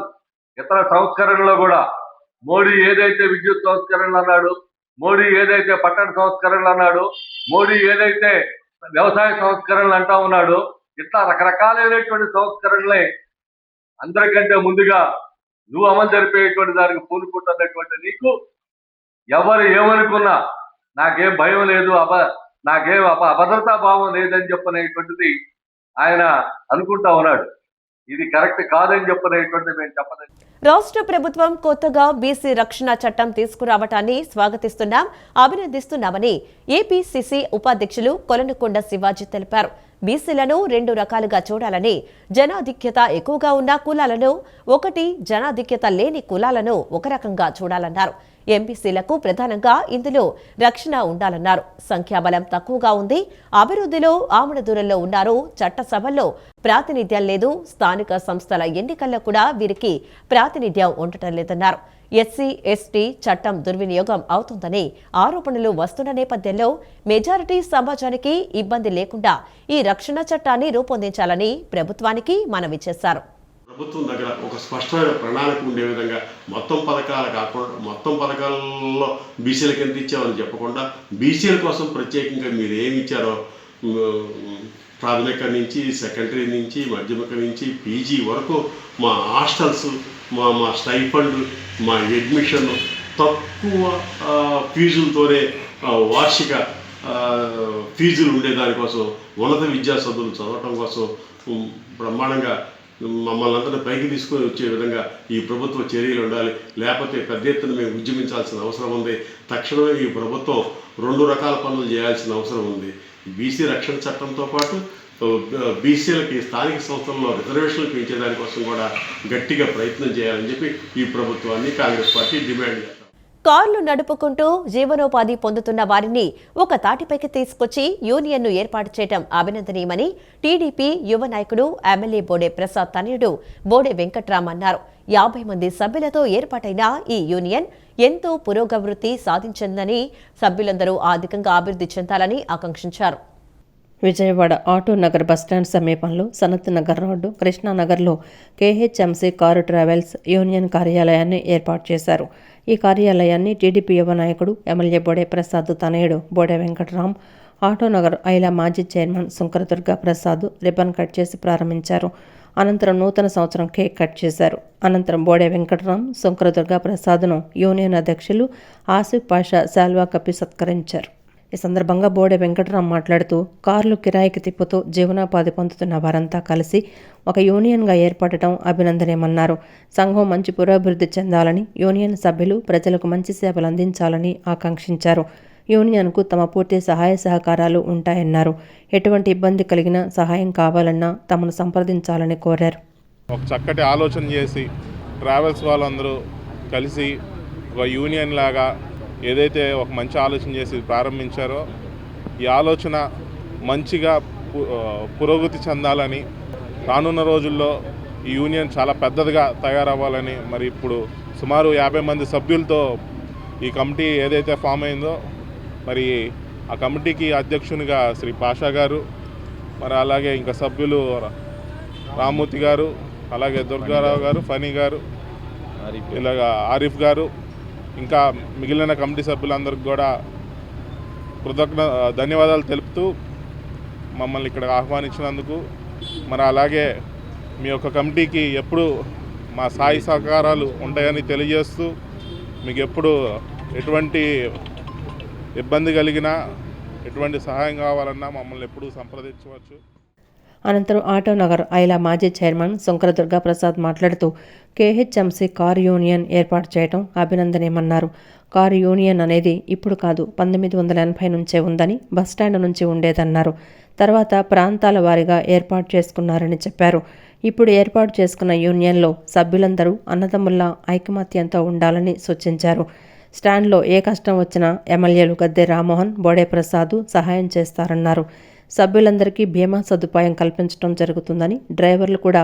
ఇతర సంస్కరణలో కూడా మోడీ ఏదైతే విద్యుత్ సంస్కరణలు అన్నాడు, మోడీ ఏదైతే పట్టణ సంస్కరణలు అన్నాడు, మోడీ ఏదైతే వ్యవసాయ సంస్కరణలు అంటా ఉన్నాడు, ఇట్లా రకరకాలైనటువంటి సంస్కరణలే అందరికంటే ముందుగా నువ్వు అమలు జరిపేటువంటి దానికి పూనుకుంటున్నటువంటి నీకు ఎవరు ఏమనుకున్నా నాకేం భయం లేదు, నాకేం అభద్రతా భావం లేదని చెప్పనేటువంటిది ఆయన అనుకుంటా ఉన్నాడు. ఇది కరెక్ట్ కాదని చెప్పనేటువంటిది మేము చెప్పలేదు. రాష్ట్ర ప్రభుత్వం కొత్తగా బీసీ రక్షణ చట్టం తీసుకురావటాన్ని స్వాగతిస్తున్నాం, అభినందిస్తున్నామని ఏపీసీసీ ఉపాధ్యక్షులు కొలనుకొండ శివాజీ తెలిపారు. బీసీలను 2 రకాలుగా చూడాలని, జనాధిక్యత ఎక్కువగా ఉన్న కులాలను ఒకటి, జనాధిక్యత లేని కులాలను ఒక రకంగా చూడాలన్నారు. ఎంపీసీలకు ప్రధానంగా ఇందులో రక్షణ ఉండాలన్నారు. సంఖ్యాబలం తక్కువగా ఉంది, అభివృద్ధిలో ఆమడ దూరంలో ఉన్నారు, చట్టసభల్లో ప్రాతినిధ్యం లేదు, స్థానిక సంస్థల ఎన్నికల్లో కూడా వీరికి ప్రాతినిధ్యం ఉండటం లేదన్నారు. ఎస్సీ ఎస్టీ చట్టం దుర్వినియోగం అవుతుందని ఆరోపణలు వస్తున్న నేపథ్యంలో మెజారిటీ సమాజానికి ఇబ్బంది లేకుండా ఈ రక్షణ చట్టాన్ని రూపొందించాలని ప్రభుత్వానికి మనవి చేశారు. ప్రభుత్వం దగ్గర ఒక స్పష్టమైన ప్రణాళిక ఉండే విధంగా మొత్తం పథకాలు కాకుండా, మొత్తం పథకాలలో బీసీలకు ఎంత ఇచ్చామని చెప్పకుండా బీసీల కోసం ప్రత్యేకంగా మీరు ఏమి ఇచ్చారో ప్రాథమిక నుంచి, సెకండరీ నుంచి, మాధ్యమిక నుంచి, పీజీ వరకు మా హాస్టల్స్, మా స్టైఫండ్, మా అడ్మిషన్ తక్కువ ఫీజులతోనే వార్షిక ఫీజులు ఉండేదానికోసం, ఉన్నత విద్యా చదువులు చదవటం కోసం బ్రహ్మాండంగా మమ్మల్ని అందరినీ పైకి తీసుకొని వచ్చే విధంగా ఈ ప్రభుత్వ చర్యలు ఉండాలి. లేకపోతే పెద్ద ఎత్తున మేము ఉద్యమించాల్సిన అవసరం ఉంది. తక్షణమే ఈ ప్రభుత్వం 2 రకాల పనులు చేయాల్సిన అవసరం ఉంది. బీసీ రక్షణ చట్టంతో పాటు బీసీలకి స్థానిక సంస్థల్లో రిజర్వేషన్లు పెంచేదానికోసం కూడా గట్టిగా ప్రయత్నం చేయాలని చెప్పి ఈ ప్రభుత్వాన్ని కాంగ్రెస్ పార్టీ డిమాండ్ చేస్తారు. కార్లు నడుపుకుంటూ జీవనోపాధి పొందుతున్న వారిని ఒక తాటిపైకి తీసుకొచ్చి యూనియన్ను ఏర్పాటు చేయడం అభినందనీయమని టీడీపీ యువ నాయకుడు ఎమ్మెల్యే బోడే ప్రసాద్ తనయుడు బోడే వెంకట్రామ్ అన్నారు. 50 మంది సభ్యులతో ఏర్పాటైన ఈ యూనియన్ ఎంతో పురోగవృద్ధి సాధించిందని, సభ్యులందరూ ఆర్థికంగా అభివృద్ధి చెందాలని ఆకాంక్షించారు. విజయవాడ ఆటో నగర్ బస్టాండ్ సమీపంలో సనత్ నగర్ రోడ్డు కృష్ణానగర్లో కేహెచ్ఎంసీ కారు ట్రావెల్స్ యూనియన్ కార్యాలయాన్ని ఏర్పాటు చేశారు. ఈ కార్యాలయాన్ని టీడీపీ యువ నాయకుడు ఎమ్మెల్యే బోడే ప్రసాద్ తనయుడు బోడే వెంకట్రామ్, ఆటోనగర్ ఐలా మాజీ చైర్మన్ శంకరదుర్గా ప్రసాద్ రిబ్బన్ కట్ చేసి ప్రారంభించారు. అనంతరం నూతన సంవత్సరం కేక్ కట్ చేశారు. అనంతరం బోడే వెంకట్రామ్, శంకరదుర్గా ప్రసాద్ను యూనియన్ అధ్యక్షులు ఆసిఫ్ పాషా శాల్వా కప్పి సత్కరించారు. ఈ సందర్భంగా బోడే వెంకట్రామ్ మాట్లాడుతూ కార్లు కిరాయికి తిప్పుతూ జీవనోపాధి పొందుతున్న వారంతా కలిసి ఒక యూనియన్గా ఏర్పడటం అభినందనీయమన్నారు. సంఘం మంచి పురోభివృద్ధి చెందాలని, యూనియన్ సభ్యులు ప్రజలకు మంచి సేవలు అందించాలని ఆకాంక్షించారు. యూనియన్కు తమ పూర్తి సహాయ సహకారాలు ఉంటాయన్నారు. ఎటువంటి ఇబ్బంది కలిగినా సహాయం కావాలన్నా తమను సంప్రదించాలని కోరారు. ఒక చక్కటి ఆలోచన చేసి ట్రావెల్స్ వాళ్ళందరూ కలిసి ఒక యూనియన్ లాగా ఏదైతే ఒక మంచి ఆలోచన చేసి ప్రారంభించారో ఈ ఆలోచన మంచిగా పురోగతి చెందాలని, రానున్న రోజుల్లో ఈ యూనియన్ చాలా పెద్దదిగా తయారవ్వాలని, మరి ఇప్పుడు సుమారు 50 మంది సభ్యులతో ఈ కమిటీ ఏదైతే ఫామ్ అయిందో మరి ఆ కమిటీకి అధ్యక్షునిగా శ్రీ పాషా గారు, మరి అలాగే ఇంకా సభ్యులు రామ్మూర్తి గారు, అలాగే దుర్గారావు గారు, ఫనీ గారు, ఇలాగ ఆరిఫ్ గారు, ఇంకా మిగిలిన కమిటీ సభ్యులందరికీ కూడా ధన్యవాదాలు తెలుపుతూ మమ్మల్ని ఇక్కడ ఆహ్వానించినందుకు, మరి అలాగే మీ యొక్క కమిటీకి ఎప్పుడు మా సాయి సహకారాలు ఉంటాయని తెలియజేస్తూ మీకు ఎప్పుడు ఎటువంటి ఇబ్బంది కలిగినా ఎటువంటి సహాయం కావాలన్నా మమ్మల్ని ఎప్పుడూ సంప్రదించవచ్చు. అనంతరం ఆటోనగర్ ఐలా మాజీ చైర్మన్ శంకరదుర్గా ప్రసాద్ మాట్లాడుతూ కేహెచ్ఎంసీ కారు యూనియన్ ఏర్పాటు చేయడం అభినందనీయమన్నారు. కారు యూనియన్ అనేది ఇప్పుడు కాదు, 1980 నుంచే ఉందని, బస్టాండ్ నుంచి ఉండేదన్నారు. తర్వాత ప్రాంతాల వారీగా ఏర్పాటు చేసుకున్నారని చెప్పారు. ఇప్పుడు ఏర్పాటు చేసుకున్న యూనియన్లో సభ్యులందరూ అన్నదమ్ముల్లా ఐకమత్యంతో ఉండాలని సూచించారు. స్టాండ్లో ఏ కష్టం వచ్చినా ఎమ్మెల్యేలు గద్దె రామ్మోహన్, బోడే ప్రసాద్ సహాయం చేస్తారన్నారు. సభ్యులందరికీ బీమా సదుపాయం కల్పించడం జరుగుతుందని, డ్రైవర్లు కూడా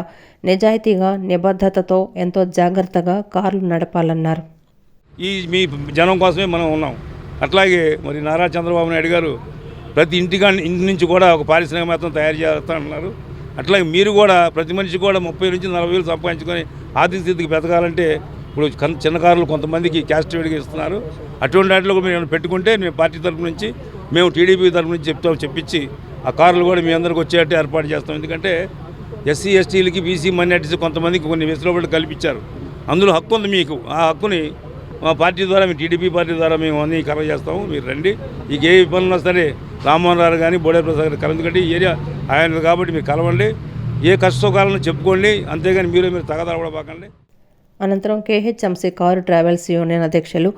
నిజాయితీగా నిబద్ధతతో ఎంతో జాగ్రత్తగా కార్లు నడపాలన్నారు. ఈ మీ జనం కోసమే మనం ఉన్నాం. అట్లాగే మరి నారా చంద్రబాబు నాయుడు గారు ప్రతి ఇంటి నుంచి కూడా ఒక పారిశ్రామికవేత్తను తయారు చేస్తానన్నారు. అట్లాగే మీరు కూడా ప్రతి మనిషి కూడా 30 నుంచి 40 వేలు సంపాదించుకొని ఆర్థిక స్థితికి పెతకాలంటే ఇప్పుడు చిన్న కార్లు కొంతమందికి క్యాష్ ట్రేడ్గా ఇస్తున్నారు. అటువంటి వాటిలో కూడా మీరు పెట్టుకుంటే మేము పార్టీ తరఫు నుంచి, మేము టీడీపీ తరఫు నుంచి చెప్పించి ఆ కార్లు కూడా మీ అందరికి వచ్చేట్టు ఏర్పాటు చేస్తాం. ఎందుకంటే ఎస్సీ ఎస్టీలకి బీసీ మైనారిటీస్ కొంతమందికి కొన్ని వెసులుబాట్లు కల్పించారు. అందులో హక్కు ఉంది మీకు. ఆ హక్కుని మా పార్టీ ద్వారా, మీ టీడీపీ పార్టీ ద్వారా మేము అన్నీ కవర్ చేస్తాము. మీరు రండి. ఇక ఏ ఇబ్బంది ఉన్నా సరే రామ్మోహన్ రావు కానీ బోడే ప్రసాద్ గారు ఎందుకంటే ఈ ఏరియా ఆయన కాబట్టి మీరు కలవండి, ఏ కష్టసుఖాలను చెప్పుకోండి, అంతేగాని మీరు తగదరపడబాకండి. అనంతరం కేహెచ్ఎంసీ కారు ట్రావెల్స్ యూనియన్ అధ్యక్షులు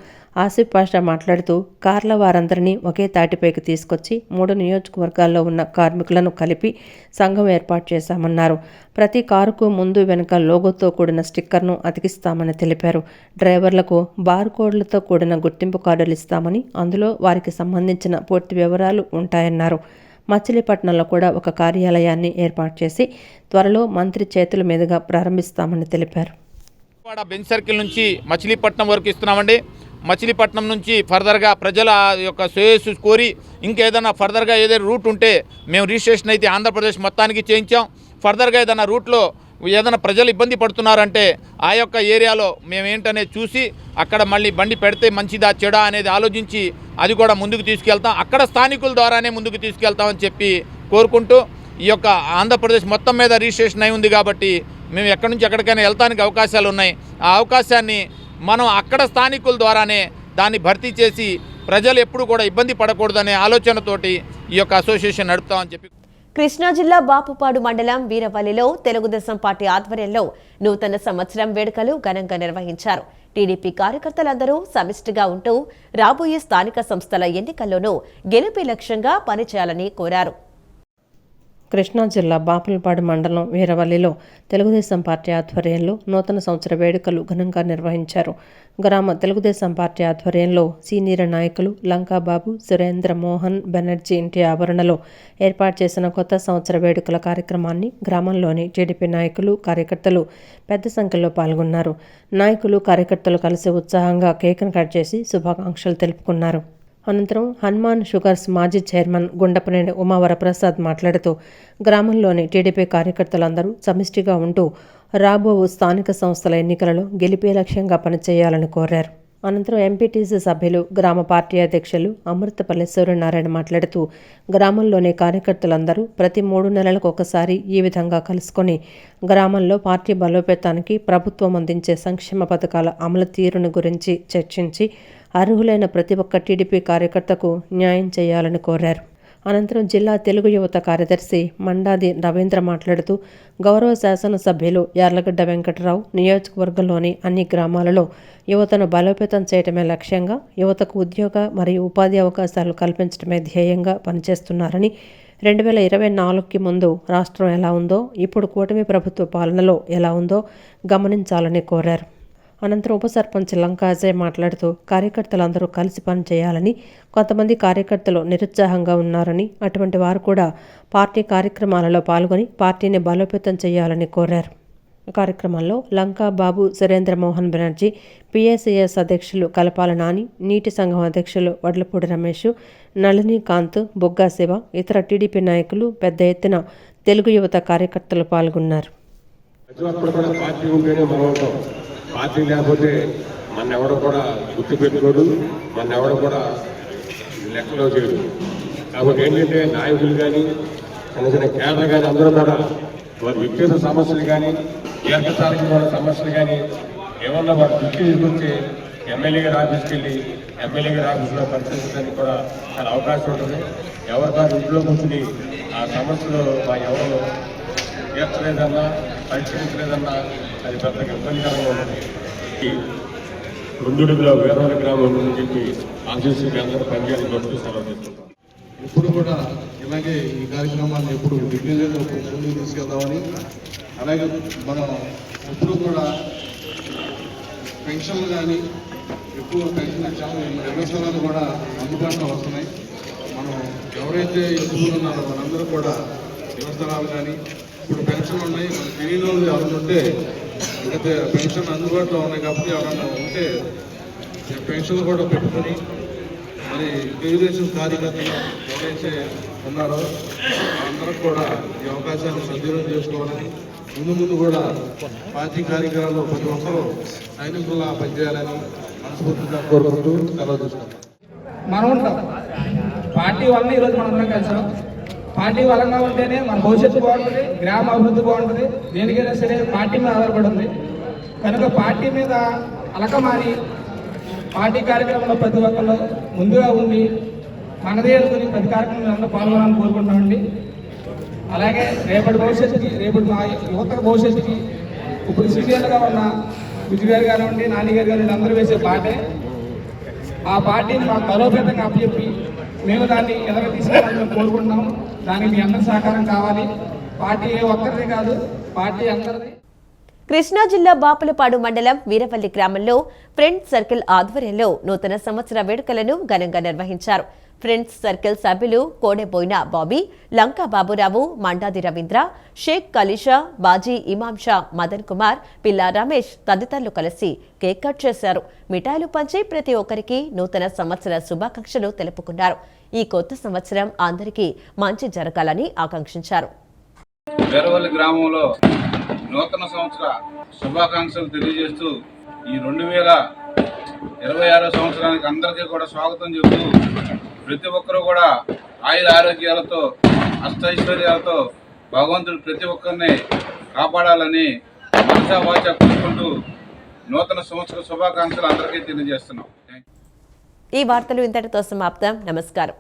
ఆసిఫ్ పాషా మాట్లాడుతూ కార్ల వారందరినీ ఒకే తాటిపైకి తీసుకొచ్చి 3 నియోజకవర్గాల్లో ఉన్న కార్మికులను కలిపి సంఘం ఏర్పాటు చేశామన్నారు. ప్రతి కారుకు ముందు వెనుక లోగోతో కూడిన స్టిక్కర్ను అతికిస్తామని తెలిపారు. డ్రైవర్లకు బార్ కోడ్లతో కూడిన గుర్తింపు కార్డులు ఇస్తామని, అందులో వారికి సంబంధించిన పూర్తి వివరాలు ఉంటాయన్నారు. మచిలీపట్నంలో కూడా ఒక కార్యాలయాన్ని ఏర్పాటు చేసి త్వరలో మంత్రి చేతుల మీదుగా ప్రారంభిస్తామని తెలిపారు. బెంచ్ సర్కిల్ నుంచి మచిలీపట్నం వరకు ఇస్తున్నామండి. మచిలీపట్నం నుంచి ఫర్దర్గా ప్రజల యొక్క శ్రేయస్సు కోరి ఇంకేదైనా ఫర్దర్గా ఏదైనా రూట్ ఉంటే మేము రిజిస్ట్రేషన్ అయితే ఆంధ్రప్రదేశ్ మొత్తానికి చేయించాం. ఫర్దర్గా ఏదైనా రూట్లో ఏదైనా ప్రజలు ఇబ్బంది పడుతున్నారంటే ఆ యొక్క ఏరియాలో మేము ఏంటనేది చూసి అక్కడ మళ్ళీ బండి పెడితే మంచిదా చెడా అనేది ఆలోచించి అది కూడా ముందుకు తీసుకెళ్తాం. అక్కడ స్థానికుల ద్వారానే ముందుకు తీసుకెళ్తామని చెప్పి కోరుకుంటూ ఈ యొక్క ఆంధ్రప్రదేశ్ మొత్తం మీద రిజిస్ట్రేషన్ అయి ఉంది కాబట్టి మేము ఎక్కడి నుంచి ఎక్కడికైనా వెళ్తానికి అవకాశాలు ఉన్నాయి. ఆ అవకాశాన్ని మనం అక్కడ స్థానికుల ద్వారానే దాన్ని భర్తీ చేసి ప్రజలు ఎప్పుడు కూడా ఇబ్బంది పడకూడదనే ఆలోచనతోటి ఈ యొక్క అసోసియేషన్ నడుపుతామని చెప్పి. కృష్ణా జిల్లా బాపుపాడు మండలం వీరవల్లిలో తెలుగుదేశం పార్టీ ఆధ్వర్యంలో నూతన సంవత్సరం వేడుకలు ఘనంగా నిర్వహించారు. టీడీపీ కార్యకర్తలందరూ సమిష్టిగా ఉంటూ రాబోయే స్థానిక సంస్థల ఎన్నికల్లోనూ గెలుపే లక్ష్యంగా పనిచేయాలని కోరారు. కృష్ణా జిల్లా బాపులపాడు మండలం వీరవల్లిలో తెలుగుదేశం పార్టీ ఆధ్వర్యంలో నూతన సంవత్సర వేడుకలు ఘనంగా నిర్వహించారు. గ్రామ తెలుగుదేశం పార్టీ ఆధ్వర్యంలో సీనియర్ నాయకులు లంకాబాబు, సురేంద్ర మోహన్ బెనర్జీ ఇంటి ఆవరణలో ఏర్పాటు చేసిన కొత్త సంవత్సర వేడుకల కార్యక్రమాన్ని గ్రామంలోని టీడీపీ నాయకులు, కార్యకర్తలు పెద్ద సంఖ్యలో పాల్గొన్నారు. నాయకులు, కార్యకర్తలు కలిసి ఉత్సాహంగా కేక్ను కట్ చేసి శుభాకాంక్షలు తెలుపుకున్నారు. అనంతరం హనుమాన్ షుగర్స్ మాజీ చైర్మన్ గుండపనేని ఉమావరప్రసాద్ మాట్లాడుతూ గ్రామంలోని టీడీపీ కార్యకర్తలందరూ సమిష్టిగా ఉంటూ రాబో స్థానిక సంస్థల ఎన్నికలలో గెలిపే లక్ష్యంగా పనిచేయాలని కోరారు. అనంతరం ఎంపీటీసీ సభ్యులు, గ్రామ పార్టీ అధ్యక్షులు అమృతపల్లి సూర్యనారాయణ మాట్లాడుతూ గ్రామంలోని కార్యకర్తలందరూ ప్రతి 3 నెలలకు ఒకసారి ఈ విధంగా కలుసుకొని గ్రామంలో పార్టీ బలోపేతానికి ప్రభుత్వం అందించే సంక్షేమ పథకాల అమలు తీరును గురించి చర్చించి అర్హులైన ప్రతి ఒక్క టీడీపీ కార్యకర్తకు న్యాయం చేయాలని కోరారు. అనంతరం జిల్లా తెలుగు యువత కార్యదర్శి మండాది రవీంద్ర మాట్లాడుతూ గౌరవ శాసనసభ్యులు యార్లగడ్డ వెంకటరావు నియోజకవర్గంలోని అన్ని గ్రామాలలో యువతను బలోపేతం చేయటమే లక్ష్యంగా యువతకు ఉద్యోగ మరియు ఉపాధి అవకాశాలు కల్పించడమే ధ్యేయంగా పనిచేస్తున్నారని, 2024కి ముందు రాష్ట్రం ఎలా ఉందో, ఇప్పుడు కూటమి ప్రభుత్వ పాలనలో ఎలా ఉందో గమనించాలని కోరారు. అనంతరం ఉప సర్పంచ్ లంకా అజయ్ మాట్లాడుతూ కార్యకర్తలందరూ కలిసి పనిచేయాలని, కొంతమంది కార్యకర్తలు నిరుత్సాహంగా ఉన్నారని, అటువంటి వారు కూడా పార్టీ కార్యక్రమాలలో పాల్గొని పార్టీని బలోపేతం చేయాలని కోరారు. కార్యక్రమంలో లంకా బాబు, సురేంద్ర మోహన్ బెనర్జీ, పిఎస్సిఎస్ అధ్యక్షులు కలపాల నాని, నీటి సంఘం అధ్యక్షులు వడ్లపూడి రమేష్, నళిని కాంత్, బొగ్గా శివ, ఇతర టీడీపీ నాయకులు పెద్ద ఎత్తున తెలుగు యువత కార్యకర్తలు పాల్గొన్నారు. పార్టీ లేకపోతే మన ఎవడో కూడా గుర్తుపెట్టుకోడు, మన ఎవడో కూడా లెక్కలో చేయడు. కాబట్టి ఏంటంటే నాయకులు కానీ చిన్న చిన్న కేడర్ కానీ అందరూ కూడా వారి వ్యక్తిగత సమస్యలు కానీ దీర్ఘకాలిక సమస్యలు కానీ ఏమన్నా వారు దృష్టి తీసుకొచ్చి ఎమ్మెల్యే గారి ఆఫీస్కి వెళ్ళి ఎమ్మెల్యే గారి ఆఫీస్లో పరిశీలించడానికి కూడా చాలా అవకాశం ఉంటుంది. ఎవరి వారి ఇంట్లో కూర్చుని ఆ సమస్యలు మా ఎవరు తీర్చలేదన్నా, పరిష్కరించలేదన్నా అది పెద్దగా ఇబ్బందికరంగా ఉంటుంది. రెండులో వేరే గ్రామం అని చెప్పి ఆశిస్తూ అందరూ పనిచేయాలని చెప్పి సెలవు తీసుకుంటాం. ఇప్పుడు కూడా ఇలాగే ఈ కార్యక్రమాన్ని ఎప్పుడు విఘ్నంగా ముందుకు తీసుకెళ్దామని, అలాగే మనం ఎప్పుడు కూడా పెన్షన్లు కానీ ఎక్కువ పెన్షన్ చాలా వ్యవస్థలను కూడా అందుబాటులో వస్తున్నాయి. మనం ఎవరైతే ఎదుగులు ఉన్నారో మనందరూ కూడా వ్యవస్థలు కానీ ఇప్పుడు పెన్షన్లు ఉన్నాయి. మన తెలియని వాళ్ళు ఎవరైనా ఉంటే ఇంకా పెన్షన్ అందుబాటులో ఉన్నాయి కాబట్టి ఎవరైనా ఉంటే పెన్షన్లు కూడా పెట్టుకొని మరి తెలుగుదేశం కార్యకర్తలు ఎవరైతే ఉన్నారో అందరూ కూడా ఈ అవకాశాన్ని సద్వినియోగం చేసుకోవాలని, ముందు కూడా పార్టీ కార్యక్రమాల్లో ప్రతి ఒక్కరూ సైనికుల్లా పనిచేయాలని మనస్ఫూర్తిగా కోరుకుంటూ సెలవు తీసుకుంటాం. మనం ఉంటాం పార్టీ వలన ఈరోజు మనం అందరం కలిసాం. పార్టీ బలంగా ఉంటేనే మన భవిష్యత్తు బాగుంటుంది, గ్రామ అభివృద్ధి బాగుంటుంది. దేనికైనా సరే పార్టీ మీద ఆధారపడి ఉంది కనుక పార్టీ మీద అలకమారి పార్టీ కార్యక్రమంలో ప్రతి ఒక్కళ్ళు ముందుగా ఉండి మనదే అనుకుని ప్రతి కార్యక్రమంలో పాల్గొనాలని కోరుకుంటున్నామండి. అలాగే రేపటి భవిష్యత్తుకి, రేపటి మా యువత భవిష్యత్తుకి ఇప్పుడు సీనియర్గా ఉన్న విజయ్ గారు కానివ్వండి, నాని గారు కానివ్వండి, అందరూ వేసే పార్టీ ఆ పార్టీని మాకు బలోపేతంగా అప్పచెప్పి మేము దాన్ని ఎదురు తీసుకెళ్ళాలని కోరుకుంటున్నాం. దానికి మీ అందరి సహకారం కావాలి. పార్టీ ఒక్కరిదే కాదు, పార్టీ అందరిది. కృష్ణా జిల్లా బాపులపాడు మండలం వీరవల్లి గ్రామంలో ఫ్రెండ్స్ సర్కిల్ ఆధ్వర్యంలో నూతన సంవత్సర వేడుకలను ఘనంగా నిర్వహించారు. ఫ్రెండ్స్ సర్కిల్ సభ్యులు కోడెబోయిన బాబీ, లంకా బాబురావు, మండాది రవీంద్ర, షేక్ కలిషా, బాజీ ఇమాం షా, మదన్ కుమార్, పిల్లా రమేష్ తదితరులు కలిసి కేక్ కట్ చేశారు. మిఠాయిలు పంచి ప్రతి ఒక్కరికి నూతన సంవత్సర శుభాకాంక్షలు తెలుపుకున్నారు. ఈ కొత్త సంవత్సరం అందరికీ మంచి జరగాలని ఆకాంక్షించారు. వీరవల్లి గ్రామంలో నూతన సంవత్సర శుభాకాంక్షలు తెలియజేస్తూ ఈ 2026 సంవత్సరానికి అందరికీ కూడా స్వాగతం చెబుతూ ప్రతి ఒక్కరూ కూడా ఆయుర ఆరోగ్యాలతో, అష్టైశ్వర్యాలతో భగవంతుడు ప్రతి ఒక్కరిని కాపాడాలని మనసా వాచా కోరుకుంటూ నూతన సంవత్సర శుభాకాంక్షలు అందరికీ తెలియజేస్తున్నాం. ఈ వార్తలు ఇంతటితో సమాప్తం. నమస్కారం.